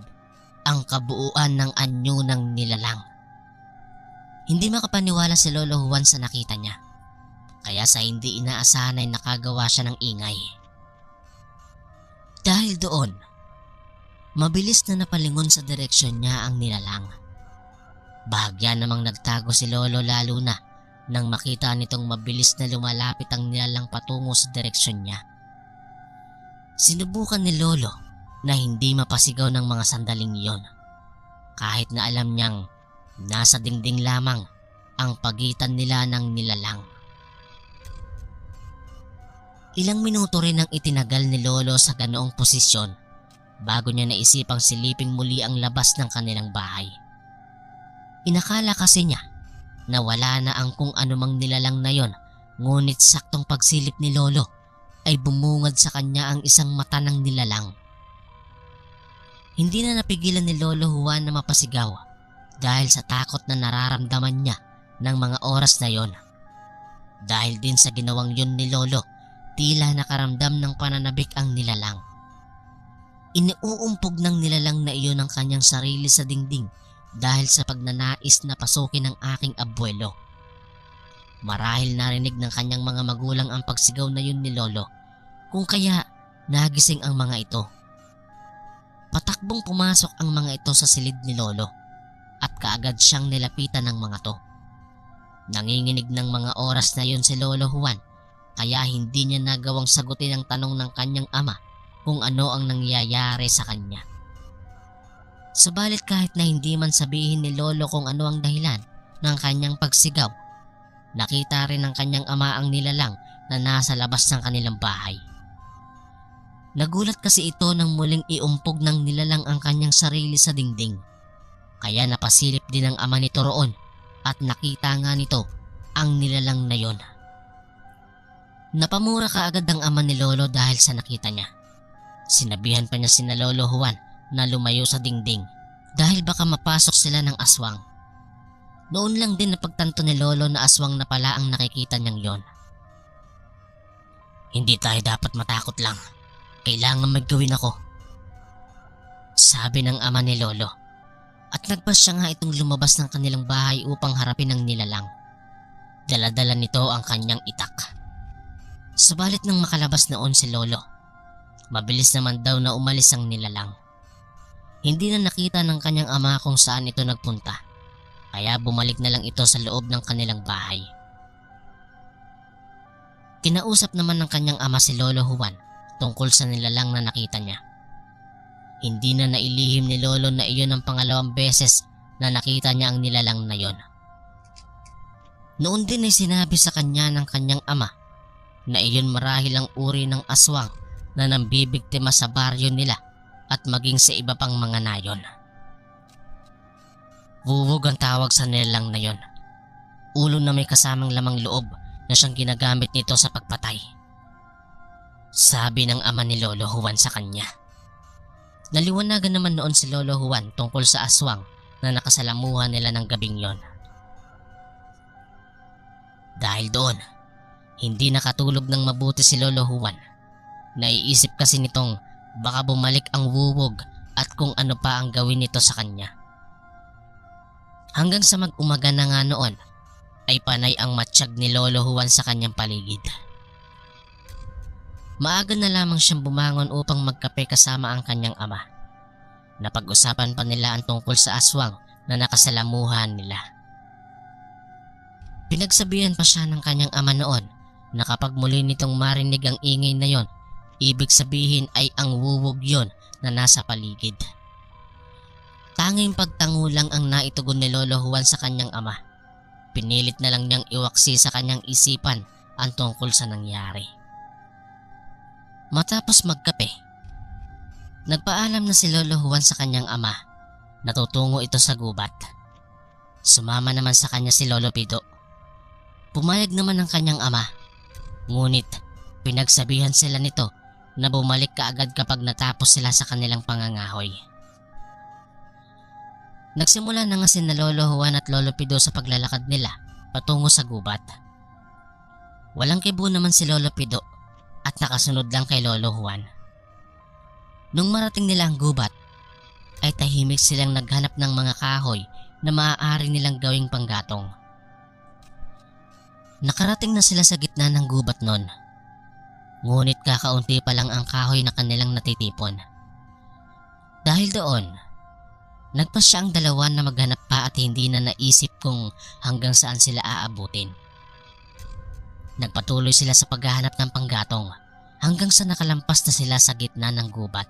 ang kabuuan ng anyo ng nilalang. Hindi makapaniwala si Lolo Juan sa nakita niya, kaya sa hindi inaasahan ay nakagawa siya ng ingay. Dahil doon, mabilis na napalingon sa direksyon niya ang nilalang. Bahagya namang nagtago si Lolo lalo na nang makita nitong mabilis na lumalapit ang nilalang patungo sa direksyon niya. Sinubukan ni Lolo na hindi mapasigaw ng mga sandaling iyon, kahit na alam niyang nasa dingding lamang ang pagitan nila ng nilalang. Ilang minuto rin ang itinagal ni Lolo sa ganoong posisyon bago niya naisipang siliping muli ang labas ng kanilang bahay. Inakala kasi niya na wala na ang kung anumang nilalang na yon, ngunit saktong pagsilip ni Lolo ay bumungad sa kanya ang isang mata ng nilalang. Hindi na napigilan ni Lolo Juan na mapasigaw dahil sa takot na nararamdaman niya ng mga oras na yon. Dahil din sa ginawang yun ni Lolo, tila nakaramdam ng pananabik ang nilalang. Iniuumpog ng nilalang na iyon ang kanyang sarili sa dingding dahil sa pagnanais na pasukin ng aking abuelo. Marahil narinig ng kanyang mga magulang ang pagsigaw na yun ni Lolo, kung kaya nagising ang mga ito. Patakbong pumasok ang mga ito sa silid ni Lolo at kaagad siyang nilapitan ng mga to. Nanginginig ng mga oras na yun si Lolo Juan, kaya hindi niya nagawang sagutin ang tanong ng kanyang ama kung ano ang nangyayari sa kanya. Subalit kahit na hindi man sabihin ni Lolo kung ano ang dahilan ng kanyang pagsigaw, nakita rin ng kanyang ama ang nilalang na nasa labas ng kanilang bahay. Nagulat kasi ito nang muling iumpog ng nilalang ang kanyang sarili sa dingding, kaya napasilip din ang ama nito roon at nakita nga nito ang nilalang na yon. Napamura kaagad ang ama ni Lolo dahil sa nakita niya. Sinabihan pa niya sina Lolo Juan na lumayo sa dingding dahil baka mapasok sila ng aswang. Noon lang din napagtanto ni Lolo na aswang na pala ang nakikita niyang yon. Hindi tayo dapat matakot lang. Kailangan maggawin ako, sabi ng ama ni Lolo. At nagpasya nga itong lumabas ng kanilang bahay upang harapin ang nilalang. Dala-dala nito ang kanyang itak. Subalit nang makalabas noon si Lolo, mabilis naman daw na umalis ang nilalang. Hindi na nakita ng kanyang ama kung saan ito nagpunta, kaya bumalik na lang ito sa loob ng kanilang bahay. Kinausap naman ng kanyang ama si Lolo Juan tungkol sa nilalang na nakita niya. Hindi na nailihim ni Lolo na iyon ang pangalawang beses na nakita niya ang nilalang na yon. Noon din ay sinabi sa kanya ng kanyang ama na iyon marahil ang uri ng aswang na nambibiktima sa baryo nila at maging sa iba pang mga nayon. Wuwog ang tawag sa nilalang na yon. Ulo na may kasamang lamang loob na siyang ginagamit nito sa pagpatay, sabi ng ama ni Lolo Juan sa kanya. Naliwanagan naman noon si Lolo Juan tungkol sa aswang na nakasalamuhan nila ng gabing yon. Dahil doon, hindi nakatulog ng mabuti si Lolo Juan. Naiisip kasi nitong baka bumalik ang wuwog at kung ano pa ang gawin nito sa kanya. Hanggang sa mag-umaga na nga noon, ay panay ang matsyag ni Lolo Juan sa kanyang paligid. Maaga na lamang siyang bumangon upang magkape kasama ang kanyang ama. Napag-usapan pa nila ang tungkol sa aswang na nakasalamuhan nila. Pinagsabihan pa siya ng kanyang ama noon na kapag muli nitong marinig ang ingay na yon, ibig sabihin ay ang wuwog yon na nasa paligid. Tanging pagtango lang ang naitugon ni Lolo Juan sa kanyang ama. Pinilit na lang niyang iwaksi sa kanyang isipan ang tungkol sa nangyari. Matapos magkape, nagpaalam na si Lolo Juan sa kanyang ama. Natutungo ito sa gubat. Sumama naman sa kanya si Lolo Pido. Pumayag naman ang kanyang ama, ngunit pinagsabihan sila nito na bumalik kaagad kapag natapos sila sa kanilang pangangahoy. Nagsimula na nga sina Lolo Juan at Lolo Pido sa paglalakad nila patungo sa gubat. Walang kibo naman si Lolo Pido at nakasunod lang kay Lolo Juan. Nung marating nila ang gubat, ay tahimik silang naghanap ng mga kahoy na maaari nilang gawing panggatong. Nakarating na sila sa gitna ng gubat noon. Ngunit kakaunti pa lang ang kahoy na kanilang natitipon. Dahil doon, nagpasya ang dalawa na maghanap pa at hindi na naisip kung hanggang saan sila aabutin. Nagpatuloy sila sa paghahanap ng panggatong hanggang sa nakalampas na sila sa gitna ng gubat.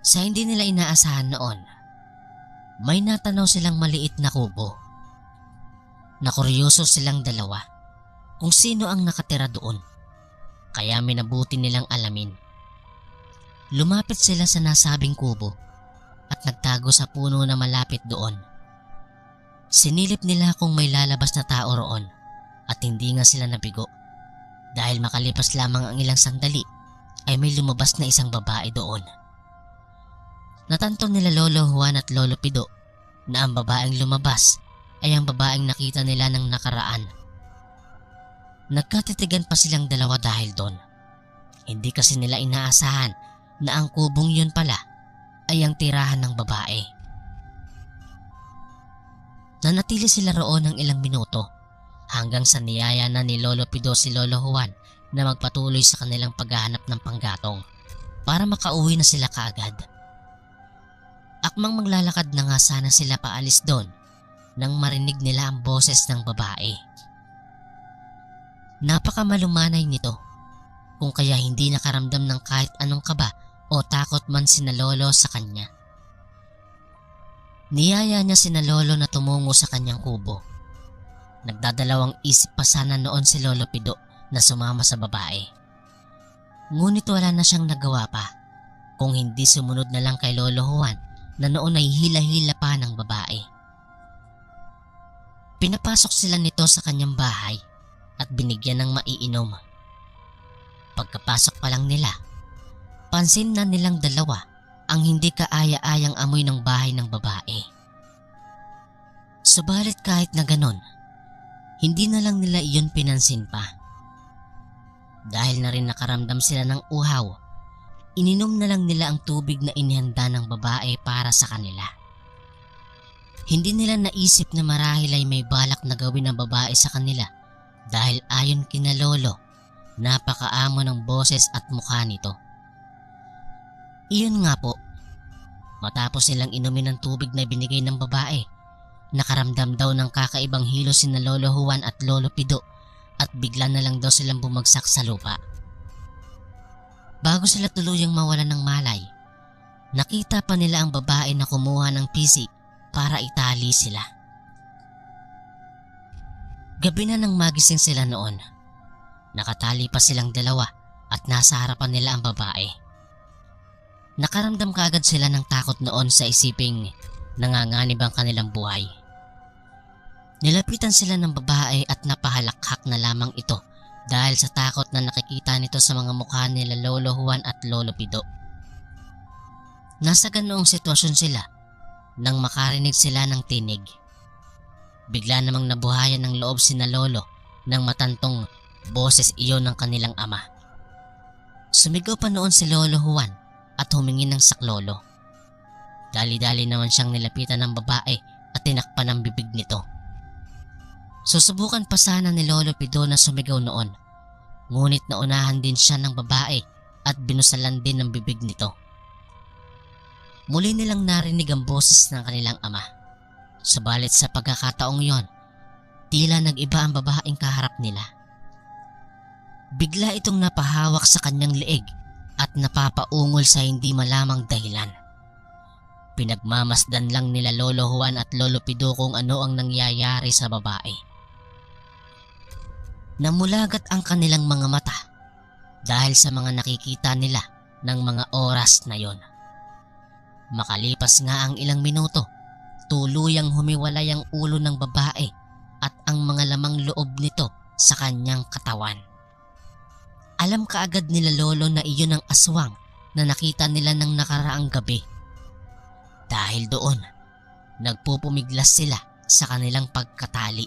Sa hindi nila inaasahan noon, may natanaw silang maliit na kubo. Nakuryoso silang dalawa kung sino ang nakatira doon, kaya minabuti nilang alamin. Lumapit sila sa nasabing kubo at nagtago sa puno na malapit doon. Sinilip nila kung may lalabas na tao roon at hindi nga sila nabigo dahil makalipas lamang ang ilang sandali ay may lumabas na isang babae doon. Natanto nila Lolo Juan at Lolo Pido na ang babaeng lumabas ay ang babaeng nakita nila ng nakaraan. Nagkatitigan pa silang dalawa dahil doon. Hindi kasi nila inaasahan na ang kubong yun pala ay ang tirahan ng babae. Nanatili sila roon ng ilang minuto hanggang sa niyaya na ni Lolo Pido si Lolo Juan na magpatuloy sa kanilang paghahanap ng panggatong para makauwi na sila kaagad. Akmang maglalakad na nga sana sila paalis doon nang marinig nila ang boses ng babae. Napakamalumanay nito kung kaya hindi nakaramdam ng kahit anong kaba o takot man sina Lolo sa kanya. Niyaya niya sina Lolo na tumungo sa kanyang kubo. Nagdadalawang isip pa sana noon si Lolo Pido na sumama sa babae. Ngunit wala na siyang nagawa pa kung hindi sumunod na lang kay Lolo Juan na noon ay hila-hila pa ng babae. Pinapasok sila nito sa kanyang bahay at binigyan ng maiinom. Pagkapasok pa lang nila, pansin na nilang dalawa ang hindi kaaya-ayang amoy ng bahay ng babae. Subalit kahit na ganon, hindi na lang nila iyon pinansin pa. Dahil na rin nakaramdam sila ng uhaw, ininom na lang nila ang tubig na inihanda ng babae para sa kanila. Hindi nila naisip na marahil ay may balak na gawin ng babae sa kanila dahil ayon kina Lolo, napakaamo ng boses at mukha nito. Iyon nga po, matapos nilang inumin ng tubig na binigay ng babae, nakaramdam daw ng kakaibang hilo sina Lolo Juan at Lolo Pido at bigla na lang daw silang bumagsak sa lupa. Bago sila tuluyang mawalan ng malay, nakita pa nila ang babae na kumuha ng pisi para itali sila. Gabi na nang magising sila noon. Nakatali pa silang dalawa at nasa harapan nila ang babae. Nakaramdam kaagad sila ng takot noon sa isiping nanganganib ang kanilang buhay. Nilapitan sila ng babae at napahalakhak na lamang ito dahil sa takot na nakikita nito sa mga mukha nila Lolo Juan at Lolo Pido. Nasa ganoong sitwasyon sila nang makarinig sila ng tinig. Bigla namang nabuhayan ng loob sina Lolo nang matantong boses iyon ng kanilang ama. Sumigaw pa noon si Lolo Juan at humingi ng saklolo. Dali-dali naman siyang nilapitan ng babae at tinakpan ang bibig nito. Susubukan pa sana ni Lolo Pido na sumigaw noon, ngunit naunahan din siya ng babae at binusalan din ang bibig nito. Muli nilang narinig ang boses ng kanilang ama. Subalit sa pagkakataong yon, tila nag-iba ang babaeng kaharap nila. Bigla itong napahawak sa kanyang leeg at napapaungol sa hindi malamang dahilan. Pinagmamasdan lang nila Lolo Juan at Lolo Pido kung ano ang nangyayari sa babae. Namulagat ang kanilang mga mata dahil sa mga nakikita nila ng mga oras na yon. Makalipas nga ang ilang minuto, tuluyang humiwalay ang ulo ng babae at ang mga lamang loob nito sa kanyang katawan. Alam kaagad nila Lolo na iyon ang aswang na nakita nila ng nakaraang gabi. Dahil doon, nagpupumiglas sila sa kanilang pagkatali.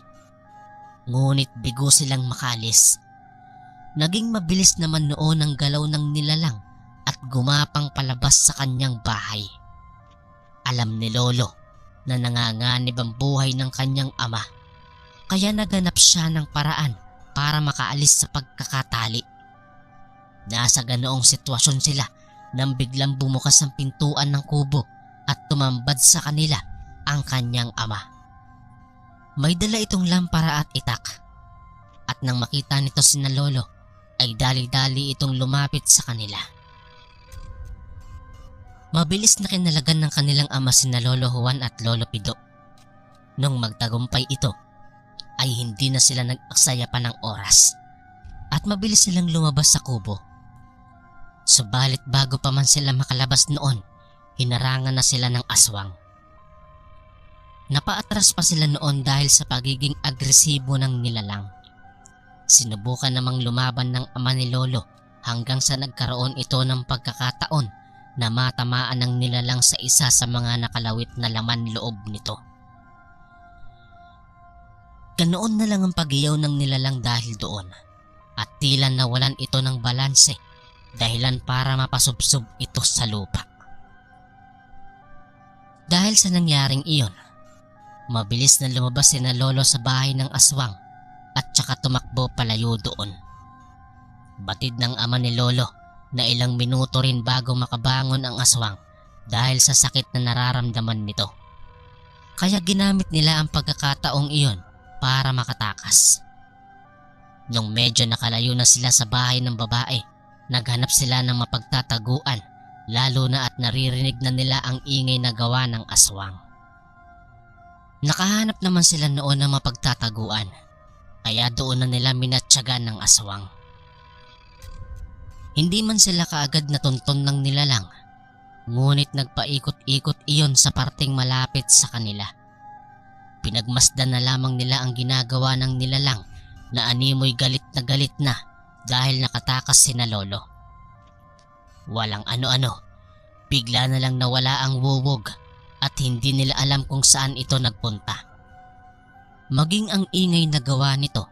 Ngunit bigo silang makalis. Naging mabilis naman noon ang galaw ng nilalang at gumapang palabas sa kanyang bahay. Alam ni Lolo na nanganganib ang buhay ng kanyang ama, kaya naganap siya ng paraan para makaalis sa pagkakatali. Nasa ganoong sitwasyon sila nang biglang bumukas ang pintuan ng kubo at tumambad sa kanila ang kanyang ama. May dala itong lampara at itak, at nang makita nito sina lolo ay dali-dali itong lumapit sa kanila. Mabilis na kinalagan ng kanilang ama sina Lolo Juan at Lolo Pido. Nung magtagumpay ito ay hindi na sila nag-aksaya pa ng oras at mabilis silang lumabas sa kubo. Subalit bago pa man sila makalabas noon, hinarangan na sila ng aswang. Napaatras pa sila noon dahil sa pagiging agresibo ng nilalang. Sinubukan namang lumaban ng ama ni Lolo hanggang sa nagkaroon ito ng pagkakataon na matamaan ng nilalang sa isa sa mga nakalawit na laman loob nito. Ganoon na lang ang pag-iyaw ng nilalang dahil doon at tila nawalan ito ng balanse, dahilan para mapasubsob ito sa lupa. Dahil sa nangyaring iyon, mabilis na lumabas sina Lolo sa bahay ng aswang at saka tumakbo palayo doon. Batid ng ama ni Lolo na ilang minuto rin bago makabangon ang aswang dahil sa sakit na nararamdaman nito. Kaya ginamit nila ang pagkakataong iyon para makatakas. Nung medyo nakalayo na sila sa bahay ng babae, naghanap sila ng mapagtataguan, lalo na at naririnig na nila ang ingay na gawa ng aswang. Nakahanap naman sila noon ng mapagtataguan, kaya doon na nila minatyagan ng aswang. Hindi man sila kaagad natunton ng nilalang, ngunit nagpaikot-ikot iyon sa parteng malapit sa kanila. Pinagmasdan na lamang nila ang ginagawa ng nilalang na animoy galit na dahil nakatakas sina Lolo. Walang ano-ano, bigla na lang nawala ang wuwog at hindi nila alam kung saan ito nagpunta. Maging ang ingay na gawa nito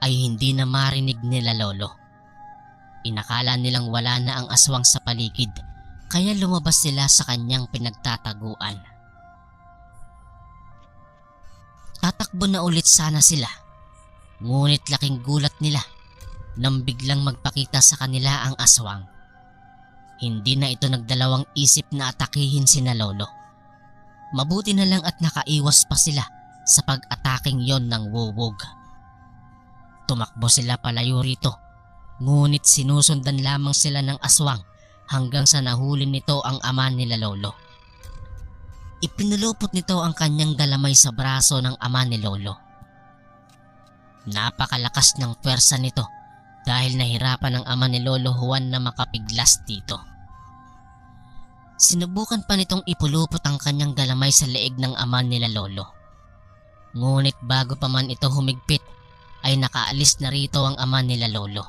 ay hindi na marinig nila Lolo. Inakala nilang wala na ang aswang sa paligid, kaya lumabas sila sa kanyang pinagtataguan. Tatakbo na ulit sana sila, ngunit laking gulat nila nang biglang magpakita sa kanila ang aswang. Hindi na ito nagdalawang isip na atakihin sina Lolo. Mabuti na lang at nakaiwas pa sila sa pag-ataking yon ng wuwog. Tumakbo sila palayo rito, ngunit sinusundan lamang sila ng aswang hanggang sa nahuli nito ang ama nila Lolo. Ipinulupot nito ang kanyang galamay sa braso ng ama ni Lolo. Napakalakas ng pwersa nito dahil nahirapan ang ama ni Lolo Juan na makapiglas dito. Sinubukan pa nitong ipulupot ang kanyang galamay sa leeg ng ama nila Lolo. Ngunit bago pa man ito humigpit ay nakaalis na rito ang ama nila Lolo.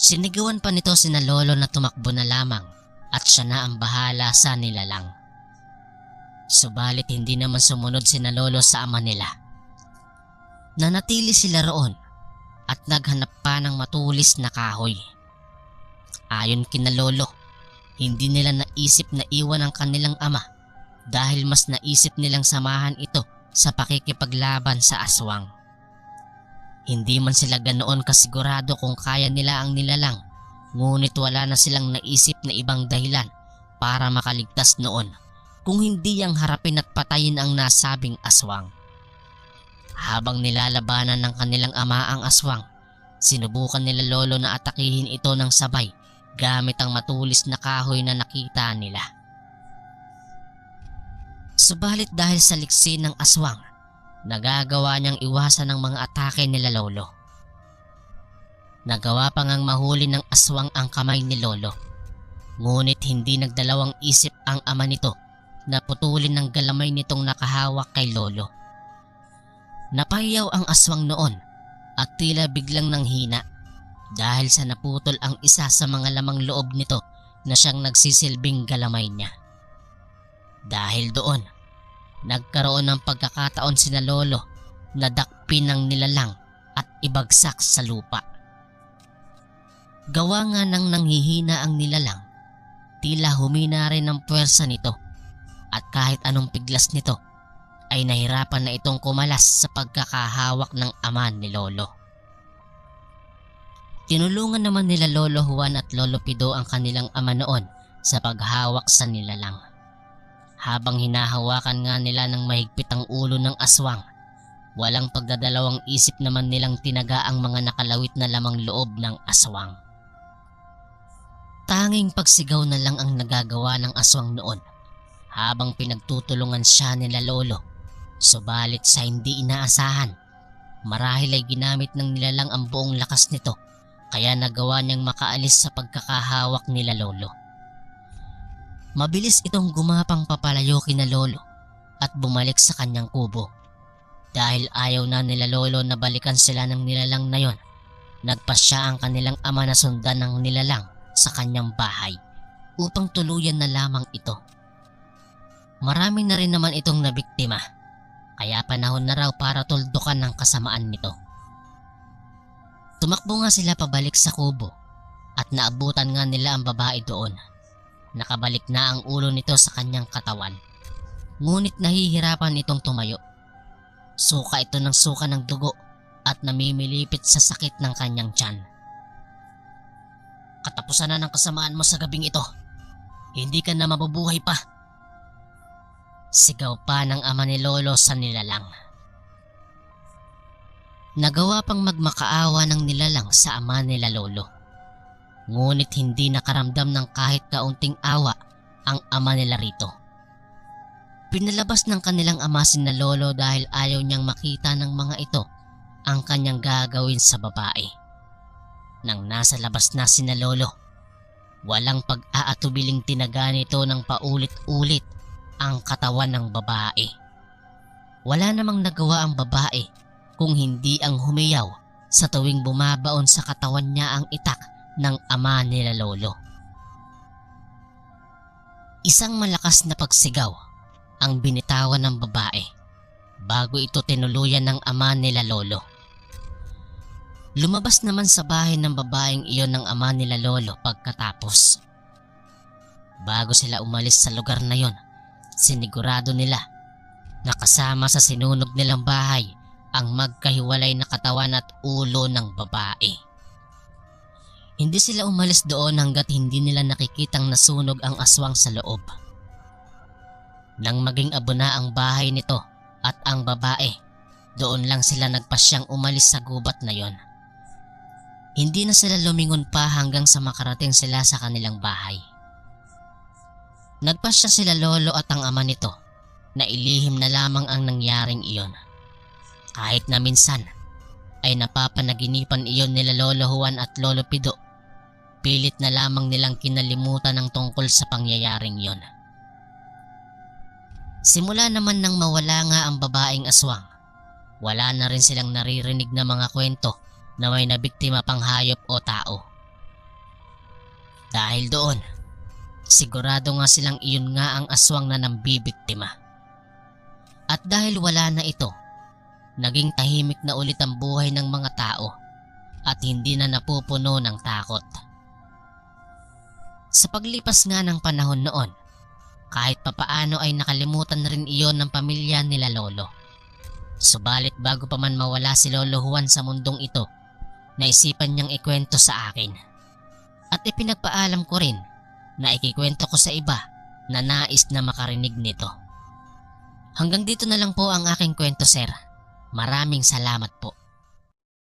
Sinigawan pa nito sina Lolo na tumakbo na lamang at siya na ang bahala sa nilalang. Subalit hindi naman sumunod sina Lolo sa ama nila. Nanatili sila roon at naghanap pa ng matulis na kahoy. Ayon kina Lolo, hindi nila naisip na iwan ang kanilang ama dahil mas naisip nilang samahan ito sa pakikipaglaban sa aswang. Hindi man sila ganoon kasigurado kung kaya nila ang nilalang, ngunit wala na silang naisip na ibang dahilan para makaligtas noon kung hindi ang harapin at patayin ang nasabing aswang. Habang nilalabanan ng kanilang ama ang aswang, sinubukan nila Lolo na atakihin ito ng sabay gamit ang matulis na kahoy na nakita nila. Subalit dahil sa liksi ng aswang, nagagawa niyang iwasan ang mga atake nila Lolo. Nagawa pa ngang mahuli ng aswang ang kamay ni Lolo, ngunit hindi nagdalawang isip ang ama nito na putulin ng galamay nitong nakahawak kay Lolo. Napahiyaw ang aswang noon at tila biglang nanghina dahil sa naputol ang isa sa mga lamang loob nito na siyang nagsisilbing galamay niya. Dahil doon, nagkaroon ng pagkakataon sina Lolo na dakpin ng nilalang at ibagsak sa lupa. Gawa nga ng nanghihina ang nilalang, tila humina rin ang puwersa nito at kahit anong piglas nito ay nahirapan na itong kumalas sa pagkakahawak ng ama ni Lolo. Tinulungan naman nila Lolo Juan at Lolo Pido ang kanilang ama noon sa paghawak sa nilalang. Habang hinahawakan nga nila ng mahigpit ang ulo ng aswang, walang pagdadalawang isip naman nilang tinaga ang mga nakalawit na lamang loob ng aswang. Tanging pagsigaw na lang ang nagagawa ng aswang noon habang pinagtutulungan siya nila Lolo. Subalit sa hindi inaasahan, marahil ay ginamit ng nilalang ang buong lakas nito kaya nagawa niyang makaalis sa pagkakahawak nila Lolo. Mabilis itong gumapang papalayo kina Lolo at bumalik sa kanyang kubo. Dahil ayaw na nila Lolo na balikan sila ng nilalang na yon, nagpasya ang kanilang ama na sundan ng nilalang sa kanyang bahay upang tuluyan na lamang ito. Marami na rin naman itong nabiktima, kaya panahon na raw para tuldukan ng kasamaan nito. Tumakbo nga sila pabalik sa kubo at naabutan nga nila ang babae doon. Nakabalik na ang ulo nito sa kanyang katawan, ngunit nahihirapan itong tumayo. Suka ito ng suka ng dugo at namimilipit sa sakit ng kanyang tiyan. Katapusan na ng kasamaan mo sa gabing ito. Hindi ka na mabubuhay pa. Sigaw pa ng ama ni Lolo sa nilalang. Nagawa pang magmakaawa ng nilalang sa ama nila Lolo. Ngunit hindi nakaramdam ng kahit kaunting awa ang ama nila rito. Pinalabas ng kanilang ama sina Lolo dahil ayaw niyang makita ng mga ito ang kanyang gagawin sa babae. Nang nasa labas na sina Lolo, walang pag-aatubiling tinaga nito ng paulit-ulit ang katawan ng babae. Wala namang nagawa ang babae kung hindi ang humiyaw sa tuwing bumabaon sa katawan niya ang itak ng ama nila Lolo. Isang malakas na pagsigaw ang binitawan ng babae bago ito tinuluyan ng ama nila Lolo. Lumabas naman sa bahay ng babaeng iyon ng ama nila Lolo pagkatapos. Bago sila umalis sa lugar na yon, sinigurado nila na kasama sa sinunog nilang bahay ang magkahiwalay na katawan at ulo ng babae. Hindi sila umalis doon hanggat hindi nila nakikitang nasunog ang aswang sa loob. Nang maging abo na ang bahay nito at ang babae, doon lang sila nagpasyang umalis sa gubat na yon. Hindi na sila lumingon pa hanggang sa makarating sila sa kanilang bahay. Nagpasya sila Lolo at ang ama nito na ilihim na lamang ang nangyaring iyon. Kahit na minsan ay napapanaginipan iyon nila Lolo Juan at Lolo Pido, pilit na lamang nilang kinalimutan ang tungkol sa pangyayaring iyon. Simula naman nang mawala nga ang babaeng aswang, wala na rin silang naririnig na mga kwento na may nabiktima pang hayop o tao. Dahil doon, sigurado nga silang iyon nga ang aswang na nambibiktima. At dahil wala na ito, naging tahimik na ulit ang buhay ng mga tao at hindi na napupuno ng takot. Sa paglipas nga ng panahon noon, kahit papaano ay nakalimutan na rin iyon ng pamilya nila Lolo. Subalit bago pa man mawala si Lolo Juan sa mundong ito, naisipan niyang ikwento sa akin. At ipinagpaalam ko rin na ikikwento ko sa iba na nais na makarinig nito. Hanggang dito na lang po ang aking kwento, sir. Maraming salamat po.